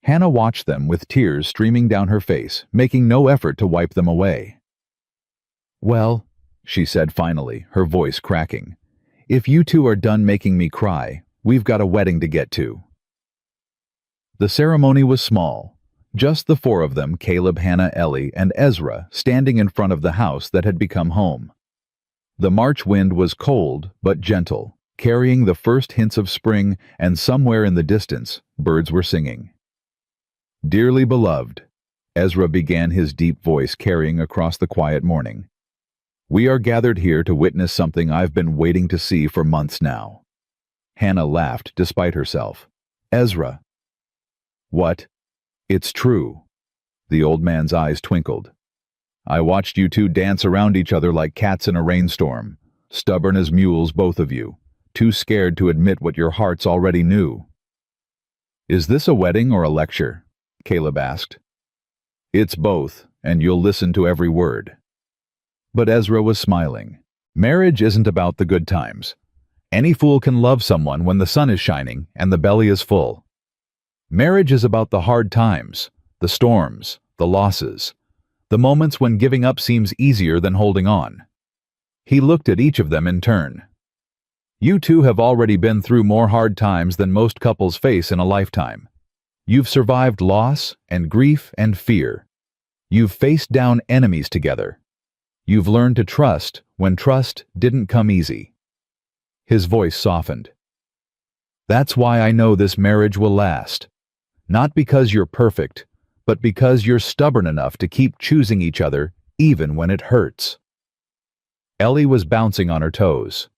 Hannah watched them with tears streaming down her face, making no effort to wipe them away. "Well," she said finally, her voice cracking, "if you two are done making me cry, we've got a wedding to get to." The ceremony was small. Just the four of them, Caleb, Hannah, Ellie, and Ezra, standing in front of the house that had become home. The March wind was cold but gentle, carrying the first hints of spring, and somewhere in the distance, birds were singing. "Dearly beloved," Ezra began, his deep voice carrying across the quiet morning, "we are gathered here to witness something I've been waiting to see for months now." Hannah laughed despite herself. "Ezra." "What?" "It's true." The old man's eyes twinkled. "I watched you two dance around each other like cats in a rainstorm, stubborn as mules, both of you, too scared to admit what your hearts already knew." "Is this a wedding or a lecture?" Caleb asked. "It's both, and you'll listen to every word." But Ezra was smiling. "Marriage isn't about the good times. Any fool can love someone when the sun is shining and the belly is full. Marriage is about the hard times, the storms, the losses, the moments when giving up seems easier than holding on." He looked at each of them in turn. "You two have already been through more hard times than most couples face in a lifetime. You've survived loss and grief and fear. You've faced down enemies together. You've learned to trust when trust didn't come easy." His voice softened. "That's why I know this marriage will last. Not because you're perfect, but because you're stubborn enough to keep choosing each other even when it hurts." Ellie was bouncing on her toes.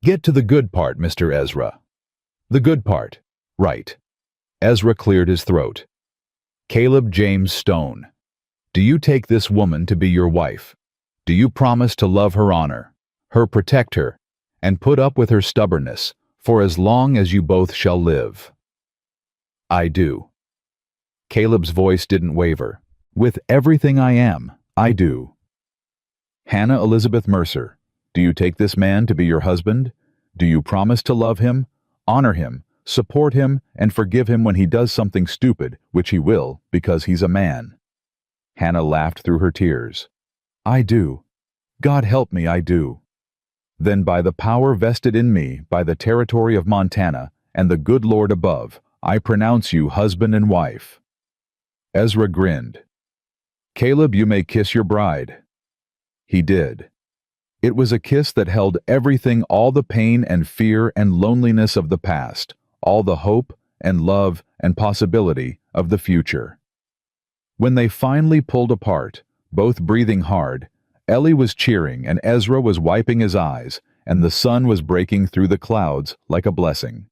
"Get to the good part, Mr. Ezra." "The good part. Right." Ezra cleared his throat. "Caleb James Stone, do you take this woman to be your wife? Do you promise to love her, honor her, protect her, and put up with her stubbornness for as long as you both shall live?" "I do." Caleb's voice didn't waver. "With everything I am, I do." "Hannah Elizabeth Mercer, do you take this man to be your husband? Do you promise to love him, honor him, support him, and forgive him when he does something stupid, which he will, because he's a man?" Hannah laughed through her tears. "I do. God help me, I do." "Then by the power vested in me by the territory of Montana and the good Lord above, I pronounce you husband and wife." Ezra grinned. "Caleb, you may kiss your bride." He did. It was a kiss that held everything, all the pain and fear and loneliness of the past, all the hope and love and possibility of the future. When they finally pulled apart, both breathing hard, Ellie was cheering and Ezra was wiping his eyes, and the sun was breaking through the clouds like a blessing.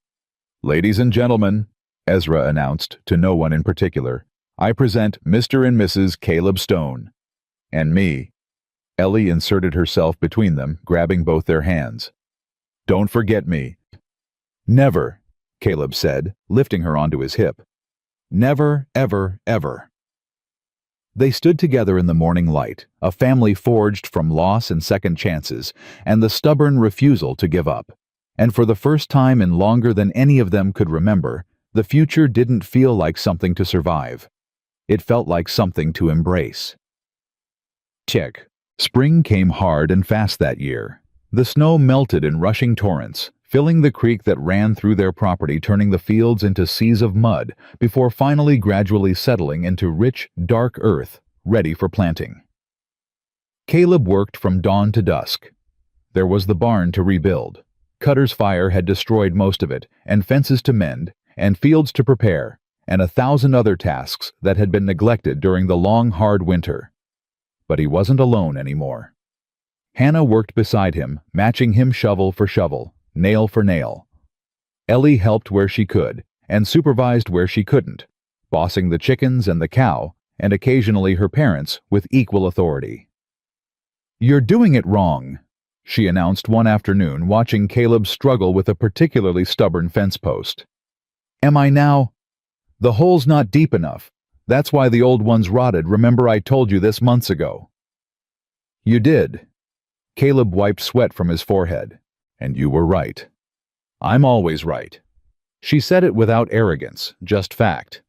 "Ladies and gentlemen," Ezra announced to no one in particular, "I present Mr. and Mrs. Caleb Stone. And me." Ellie inserted herself between them, grabbing both their hands. "Don't forget me." "Never," Caleb said, lifting her onto his hip. "Never, ever, ever." They stood together in the morning light, a family forged from loss and second chances, and the stubborn refusal to give up. And for the first time in longer than any of them could remember, the future didn't feel like something to survive. It felt like something to embrace. Check. Spring came hard and fast that year. The snow melted in rushing torrents, filling the creek that ran through their property, turning the fields into seas of mud, before finally gradually settling into rich, dark earth, ready for planting. Caleb worked from dawn to dusk. There was the barn to rebuild. Cutter's fire had destroyed most of it, and fences to mend, and fields to prepare, and 1,000 other tasks that had been neglected during the long, hard winter. But he wasn't alone anymore. Hannah worked beside him, matching him shovel for shovel, nail for nail. Ellie helped where she could, and supervised where she couldn't, bossing the chickens and the cow, and occasionally her parents, with equal authority. "You're doing it wrong," she announced one afternoon, watching Caleb struggle with a particularly stubborn fence post. "Am I now? The hole's not deep enough. That's why the old one's rotted. Remember I told you this months ago." "You did." Caleb wiped sweat from his forehead. "And you were right. I'm always right." She said it without arrogance, just fact.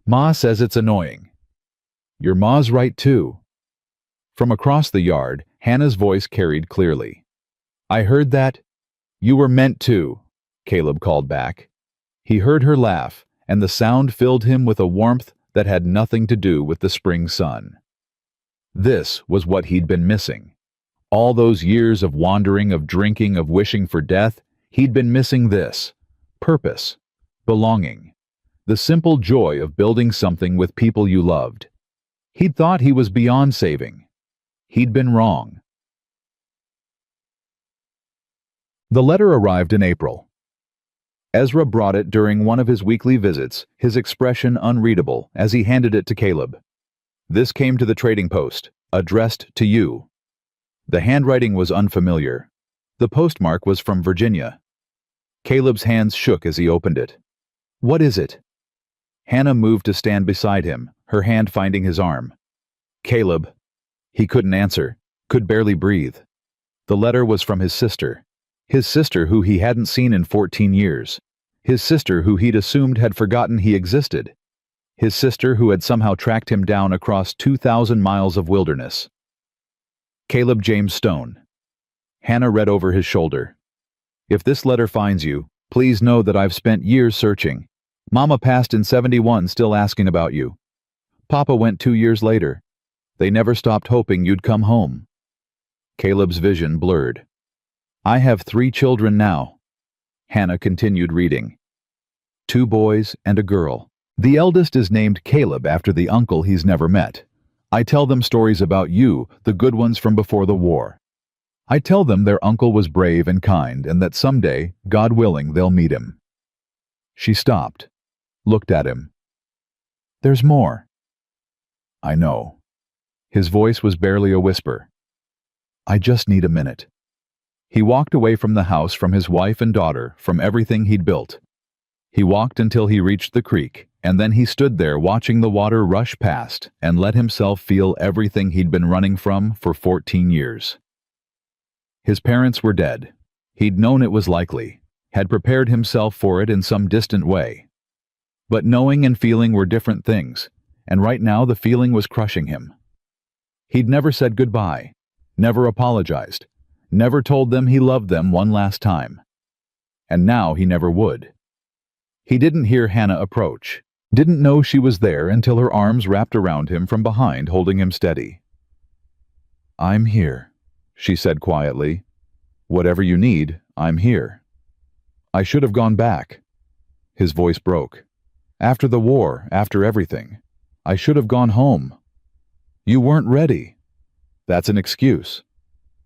"Ma says it's annoying." "Your ma's right too." From across the yard, Hannah's voice carried clearly. "I heard that." "You were meant to," Caleb called back. He heard her laugh, and the sound filled him with a warmth that had nothing to do with the spring sun. This was what he'd been missing. All those years of wandering, of drinking, of wishing for death, he'd been missing this. Purpose. Belonging. The simple joy of building something with people you loved. He'd thought he was beyond saving. He'd been wrong. The letter arrived in April. Ezra brought it during one of his weekly visits, his expression unreadable as he handed it to Caleb. "This came to the trading post, addressed to you." The handwriting was unfamiliar. The postmark was from Virginia. Caleb's hands shook as he opened it. "What is it?" Hannah moved to stand beside him, her hand finding his arm. "Caleb." He couldn't answer, could barely breathe. The letter was from his sister who he hadn't seen in 14 years. His sister who he'd assumed had forgotten he existed. His sister who had somehow tracked him down across 2,000 miles of wilderness. Caleb James Stone. Hannah read over his shoulder. "If this letter finds you, please know that I've spent years searching. Mama passed in 71 still asking about you. Papa went 2 years later. They never stopped hoping you'd come home." Caleb's vision blurred. "I have 3 children now." Hannah continued reading. 2 boys and a girl. The eldest is named Caleb after the uncle he's never met. I tell them stories about you, the good ones from before the war. I tell them their uncle was brave and kind and that someday, God willing, they'll meet him." She stopped, looked at him. "There's more." "I know." His voice was barely a whisper. "I just need a minute." He walked away from the house, from his wife and daughter, from everything he'd built. He walked until he reached the creek, and then he stood there watching the water rush past and let himself feel everything he'd been running from for 14 years. His parents were dead. He'd known it was likely, had prepared himself for it in some distant way. But knowing and feeling were different things, and right now the feeling was crushing him. He'd never said goodbye, never apologized, never told them he loved them one last time. And now he never would. He didn't hear Hannah approach, didn't know she was there until her arms wrapped around him from behind, holding him steady. "I'm here," she said quietly. "Whatever you need, I'm here." "I should have gone back." His voice broke. "After the war, after everything. I should have gone home." "You weren't ready." "That's an excuse."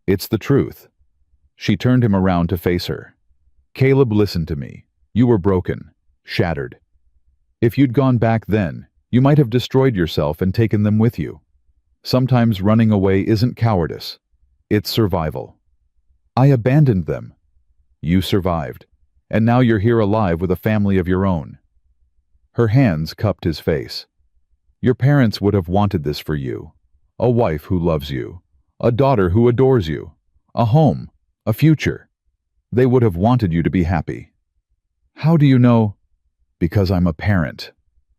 "It's the truth." She turned him around to face her. "Caleb, listen to me. You were broken, shattered. If you'd gone back then, you might have destroyed yourself and taken them with you. Sometimes running away isn't cowardice. It's survival. I abandoned them. You survived, and now you're here alive with a family of your own." Her hands cupped his face. "Your parents would have wanted this for you. A wife who loves you. A daughter who adores you. A home. A future. They would have wanted you to be happy." "How do you know?" "Because I'm a parent."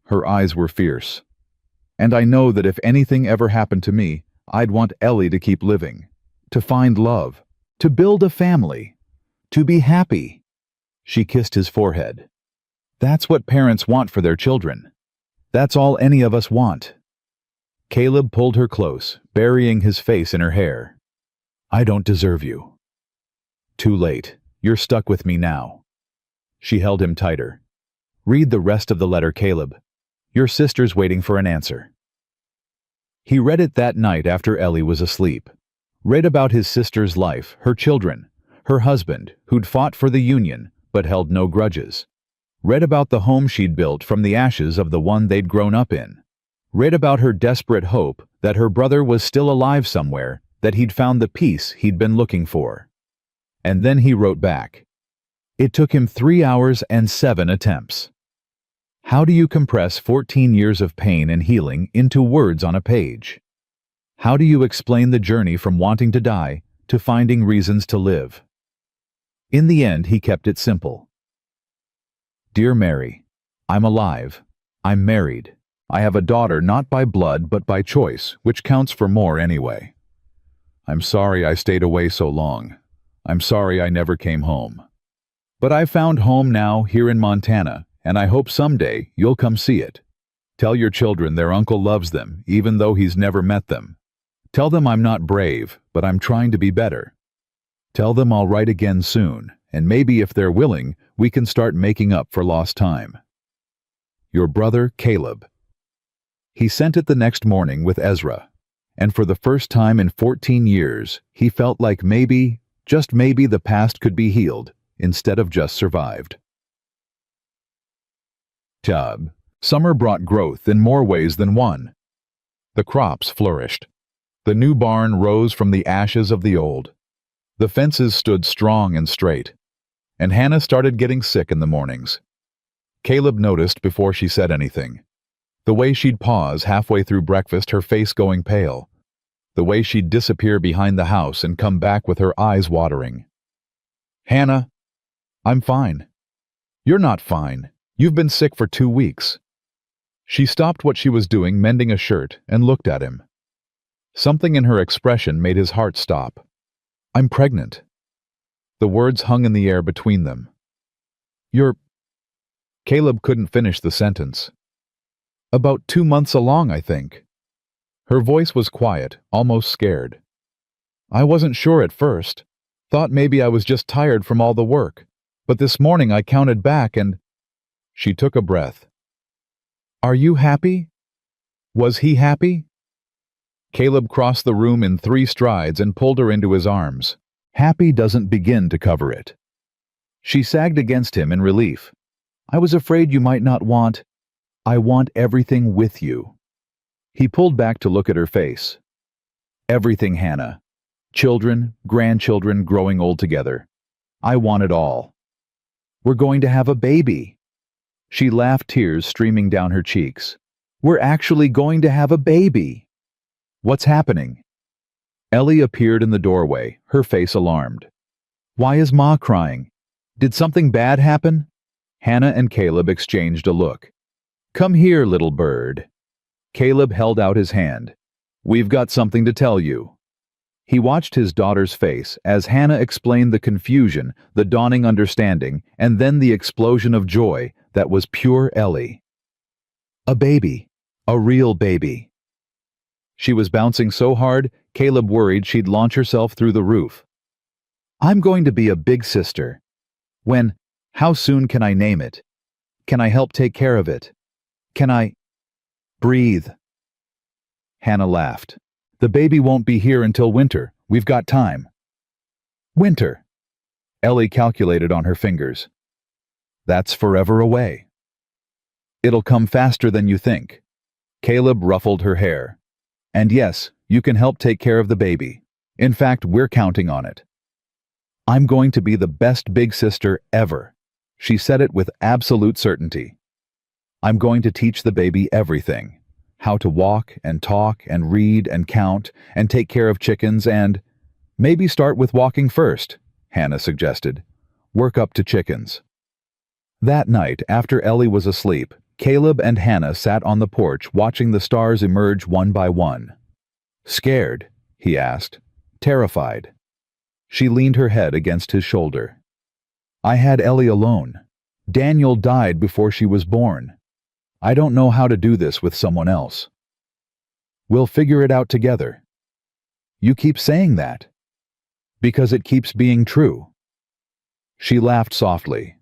Her eyes were fierce. "And I know that if anything ever happened to me, I'd want Ellie to keep living. To find love. To build a family. To be happy." She kissed his forehead. "That's what parents want for their children. That's all any of us want." Caleb pulled her close, burying his face in her hair. "I don't deserve you." "Too late. You're stuck with me now." She held him tighter. "Read the rest of the letter, Caleb. Your sister's waiting for an answer." He read it that night after Ellie was asleep. Read about his sister's life, her children, her husband, who'd fought for the Union but held no grudges. Read about the home she'd built from the ashes of the one they'd grown up in. Read about her desperate hope that her brother was still alive somewhere, that he'd found the peace he'd been looking for. And then he wrote back. It took him 3 hours and 7 attempts. How do you compress 14 years of pain and healing into words on a page? How do you explain the journey from wanting to die to finding reasons to live? In the end, he kept it simple. Dear Mary, I'm alive. I'm married. I have a daughter not by blood but by choice, which counts for more anyway. I'm sorry I stayed away so long. I'm sorry I never came home. But I've found home now here in Montana, and I hope someday you'll come see it. Tell your children their uncle loves them, even though he's never met them. Tell them I'm not brave, but I'm trying to be better. Tell them I'll write again soon, and maybe if they're willing, we can start making up for lost time. Your brother, Caleb. He sent it the next morning with Ezra, and for the first time in 14 years, he felt like maybe, just maybe, the past could be healed instead of just survived. Summer brought growth in more ways than one. The crops flourished. The new barn rose from the ashes of the old. The fences stood strong and straight. And Hannah started getting sick in the mornings. Caleb noticed before she said anything. The way she'd pause halfway through breakfast, her face going pale. The way she'd disappear behind the house and come back with her eyes watering. Hannah, I'm fine. You're not fine. You've been sick for 2 weeks. She stopped what she was doing, mending a shirt, and looked at him. Something in her expression made his heart stop. I'm pregnant. The words hung in the air between them. You're... Caleb couldn't finish the sentence. About 2 months along, I think. Her voice was quiet, almost scared. I wasn't sure at first. Thought maybe I was just tired from all the work. But this morning I counted back and... She took a breath. Are you happy? Was he happy? Caleb crossed the room in 3 strides and pulled her into his arms. Happy doesn't begin to cover it. She sagged against him in relief. I was afraid you might not want... I want everything with you. He pulled back to look at her face. Everything, Hannah. Children, grandchildren growing old together. I want it all. We're going to have a baby. She laughed, tears streaming down her cheeks. We're actually going to have a baby. What's happening? Ellie appeared in the doorway, her face alarmed. Why is Ma crying? Did something bad happen? Hannah and Caleb exchanged a look. Come here, little bird. Caleb held out his hand. We've got something to tell you. He watched his daughter's face as Hannah explained the confusion, the dawning understanding, and then the explosion of joy that was pure Ellie. A baby. A real baby. She was bouncing so hard, Caleb worried she'd launch herself through the roof. I'm going to be a big sister. When? How soon can I name it? Can I help take care of it? Can I... breathe? Hannah laughed. The baby won't be here until winter. We've got time. Winter. Ellie calculated on her fingers. That's forever away. It'll come faster than you think. Caleb ruffled her hair. And yes, you can help take care of the baby. In fact, we're counting on it. I'm going to be the best big sister ever. She said it with absolute certainty. I'm going to teach the baby everything. How to walk and talk and read and count and take care of chickens and... Maybe start with walking first, Hannah suggested. Work up to chickens. That night, after Ellie was asleep, Caleb and Hannah sat on the porch watching the stars emerge one by one. Scared? He asked. Terrified? She leaned her head against his shoulder. I had Ellie alone. Daniel died before she was born. I don't know how to do this with someone else. We'll figure it out together. You keep saying that. Because it keeps being true. She laughed softly.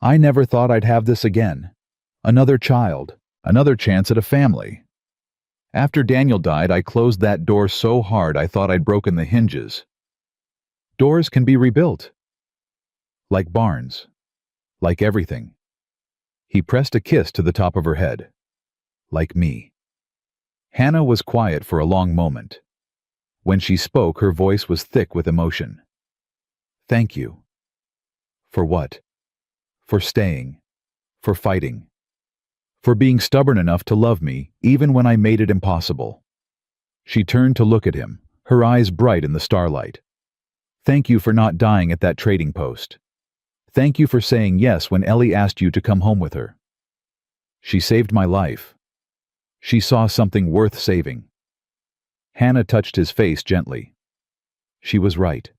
I never thought I'd have this again. Another child, another chance at a family. After Daniel died, I closed that door so hard I thought I'd broken the hinges. Doors can be rebuilt. Like barns. Like everything. He pressed a kiss to the top of her head. Like me. Hannah was quiet for a long moment. When she spoke, her voice was thick with emotion. Thank you. For what? For staying. For fighting. For being stubborn enough to love me, even when I made it impossible. She turned to look at him, her eyes bright in the starlight. Thank you for not dying at that trading post. Thank you for saying yes when Ellie asked you to come home with her. She saved my life. She saw something worth saving. Hannah touched his face gently. She was right.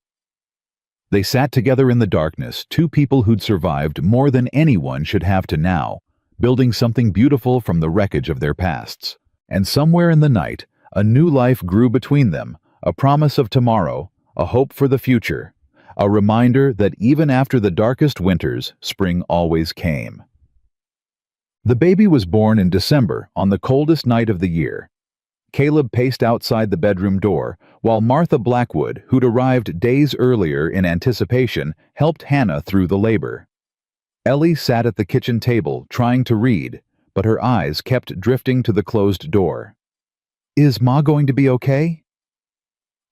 They sat together in the darkness, two people who'd survived more than anyone should have to now, building something beautiful from the wreckage of their pasts. And somewhere in the night, a new life grew between them, a promise of tomorrow, a hope for the future, a reminder that even after the darkest winters, spring always came. The baby was born in December, on the coldest night of the year. Caleb paced outside the bedroom door, while Martha Blackwood, who'd arrived days earlier in anticipation, helped Hannah through the labor. Ellie sat at the kitchen table, trying to read, but her eyes kept drifting to the closed door. Is Ma going to be okay?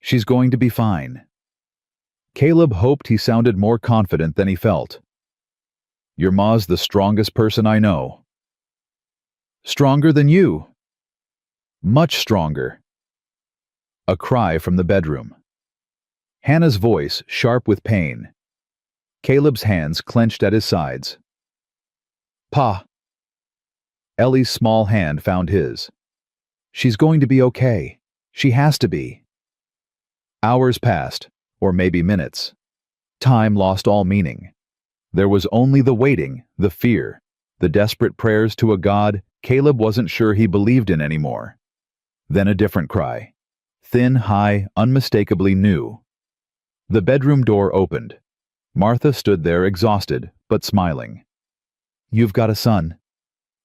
She's going to be fine. Caleb hoped he sounded more confident than he felt. Your Ma's the strongest person I know. Stronger than you. Much stronger. A cry from the bedroom. Hannah's voice, sharp with pain. Caleb's hands clenched at his sides. Pa. Ellie's small hand found his. She's going to be okay. She has to be. Hours passed, or maybe minutes. Time lost all meaning. There was only the waiting, the fear, the desperate prayers to a God Caleb wasn't sure he believed in anymore. Then a different cry. Thin, high, unmistakably new. The bedroom door opened. Martha stood there exhausted, but smiling. You've got a son.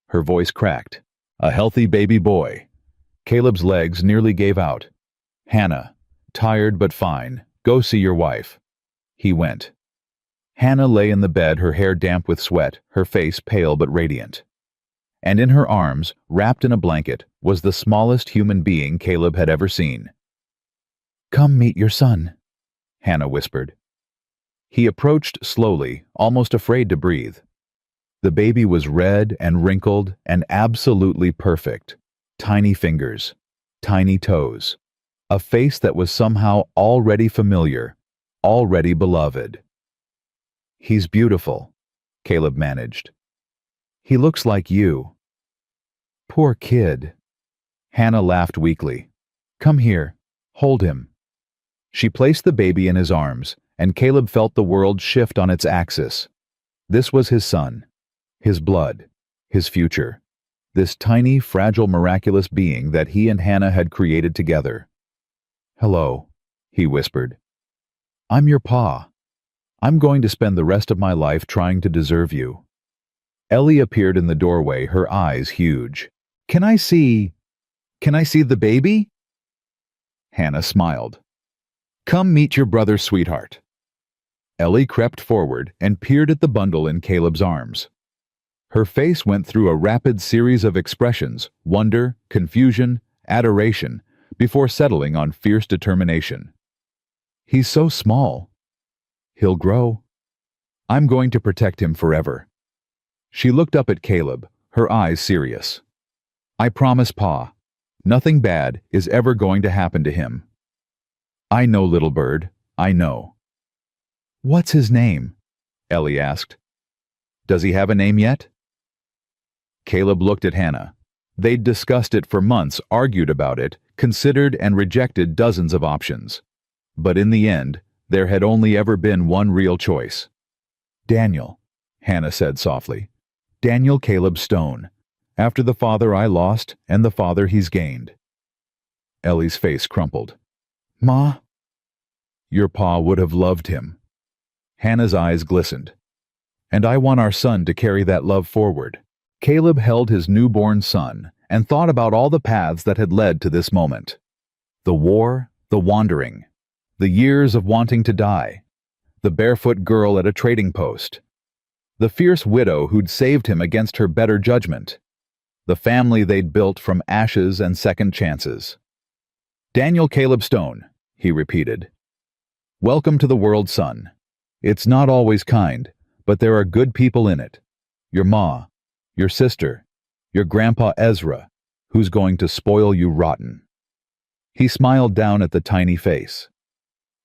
Her voice cracked. A healthy baby boy. Caleb's legs nearly gave out. Hannah, tired but fine, go see your wife. He went. Hannah lay in the bed, her hair damp with sweat, her face pale but radiant. And in her arms, wrapped in a blanket, was the smallest human being Caleb had ever seen. Come meet your son, Hannah whispered. He approached slowly, almost afraid to breathe. The baby was red and wrinkled and absolutely perfect. Tiny fingers, tiny toes, a face that was somehow already familiar, already beloved. He's beautiful, Caleb managed. He looks like you. Poor kid. Hannah laughed weakly. Come here, hold him. She placed the baby in his arms, and Caleb felt the world shift on its axis. This was his son, his blood, his future. This tiny, fragile, miraculous being that he and Hannah had created together. Hello, he whispered. I'm your pa. I'm going to spend the rest of my life trying to deserve you. Ellie appeared in the doorway, her eyes huge. Can I see the baby? Hannah smiled. Come meet your brother's sweetheart. Ellie crept forward and peered at the bundle in Caleb's arms. Her face went through a rapid series of expressions, wonder, confusion, adoration, before settling on fierce determination. He's so small. He'll grow. I'm going to protect him forever. She looked up at Caleb, her eyes serious. I promise, Pa, nothing bad is ever going to happen to him. I know, little bird, I know. What's his name? Ellie asked. Does he have a name yet? Caleb looked at Hannah. They'd discussed it for months, argued about it, considered and rejected dozens of options. But in the end, there had only ever been one real choice. Daniel, Hannah said softly. Daniel Caleb Stone, after the father I lost and the father he's gained. Ellie's face crumpled. Ma? Your pa would have loved him. Hannah's eyes glistened. And I want our son to carry that love forward. Caleb held his newborn son and thought about all the paths that had led to this moment. The war, the wandering, the years of wanting to die, the barefoot girl at a trading post, the fierce widow who'd saved him against her better judgment, the family they'd built from ashes and second chances. Daniel Caleb Stone, he repeated. Welcome to the world, son. It's not always kind, but there are good people in it. Your ma, your sister, your grandpa Ezra, who's going to spoil you rotten. He smiled down at the tiny face.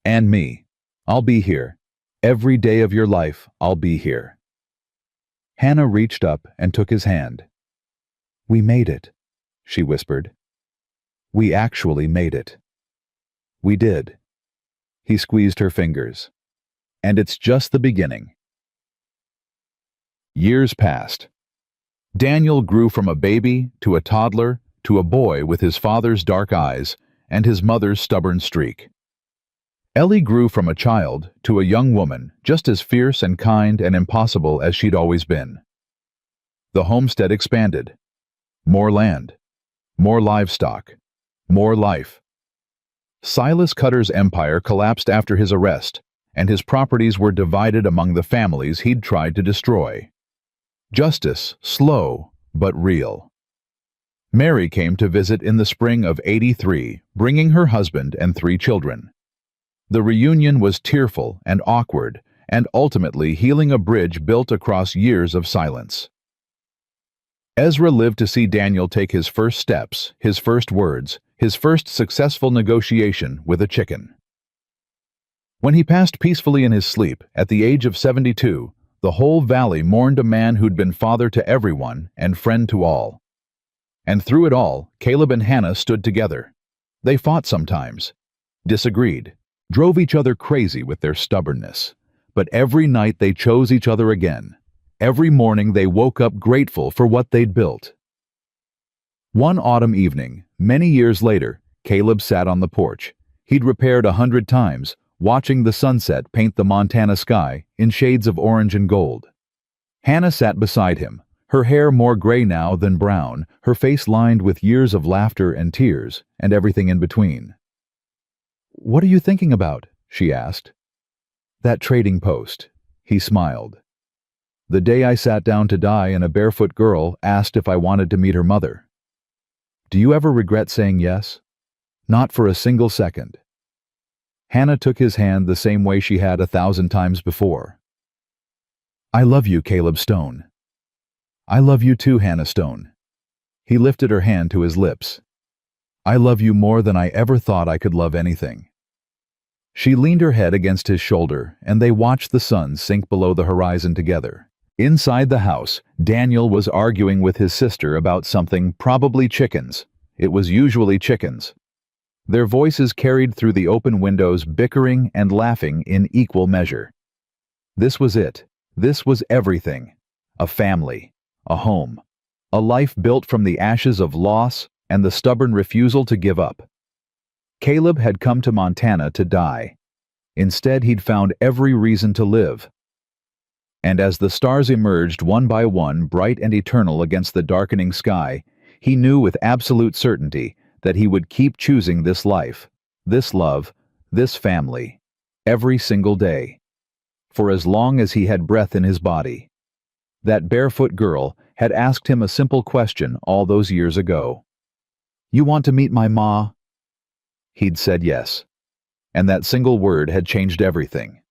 And me. I'll be here. Every day of your life, I'll be here. Hannah reached up and took his hand. We made it, she whispered. We actually made it. We did. He squeezed her fingers. And it's just the beginning. Years passed. Daniel grew from a baby to a toddler to a boy with his father's dark eyes and his mother's stubborn streak. Ellie grew from a child to a young woman just as fierce and kind and impossible as she'd always been. The homestead expanded. More land, more livestock, more life. Silas Cutter's empire collapsed after his arrest, and his properties were divided among the families he'd tried to destroy. Justice, slow but real. Mary came to visit in the spring of '83, bringing her husband and 3 children. The reunion was tearful and awkward, and ultimately healing a bridge built across years of silence. Ezra lived to see Daniel take his first steps, his first words, his first successful negotiation with a chicken. When he passed peacefully in his sleep, at the age of 72, the whole valley mourned a man who'd been father to everyone and friend to all. And through it all, Caleb and Hannah stood together. They fought sometimes, disagreed, drove each other crazy with their stubbornness. But every night they chose each other again. Every morning they woke up grateful for what they'd built. One autumn evening, many years later, Caleb sat on the porch. He'd repaired 100 times, watching the sunset paint the Montana sky in shades of orange and gold. Hannah sat beside him, her hair more gray now than brown, her face lined with years of laughter and tears, and everything in between. "What are you thinking about?" she asked. "That trading post," he smiled. "The day I sat down to die and a barefoot girl asked if I wanted to meet her mother. Do you ever regret saying yes? Not for a single second." Hannah took his hand the same way she had 1,000 times before. "I love you, Caleb Stone." "I love you too, Hannah Stone." He lifted her hand to his lips. "I love you more than I ever thought I could love anything." She leaned her head against his shoulder, and they watched the sun sink below the horizon together. Inside the house, Daniel was arguing with his sister about something, probably chickens. It was usually chickens. Their voices carried through the open windows, bickering and laughing in equal measure. This was it. This was everything. A family, a home, a life built from the ashes of loss and the stubborn refusal to give up. Caleb had come to Montana to die. Instead, he'd found every reason to live. And as the stars emerged one by one, bright and eternal against the darkening sky, he knew with absolute certainty that he would keep choosing this life, this love, this family, every single day, for as long as he had breath in his body. That barefoot girl had asked him a simple question all those years ago. "You want to meet my ma?" He'd said yes, and that single word had changed everything.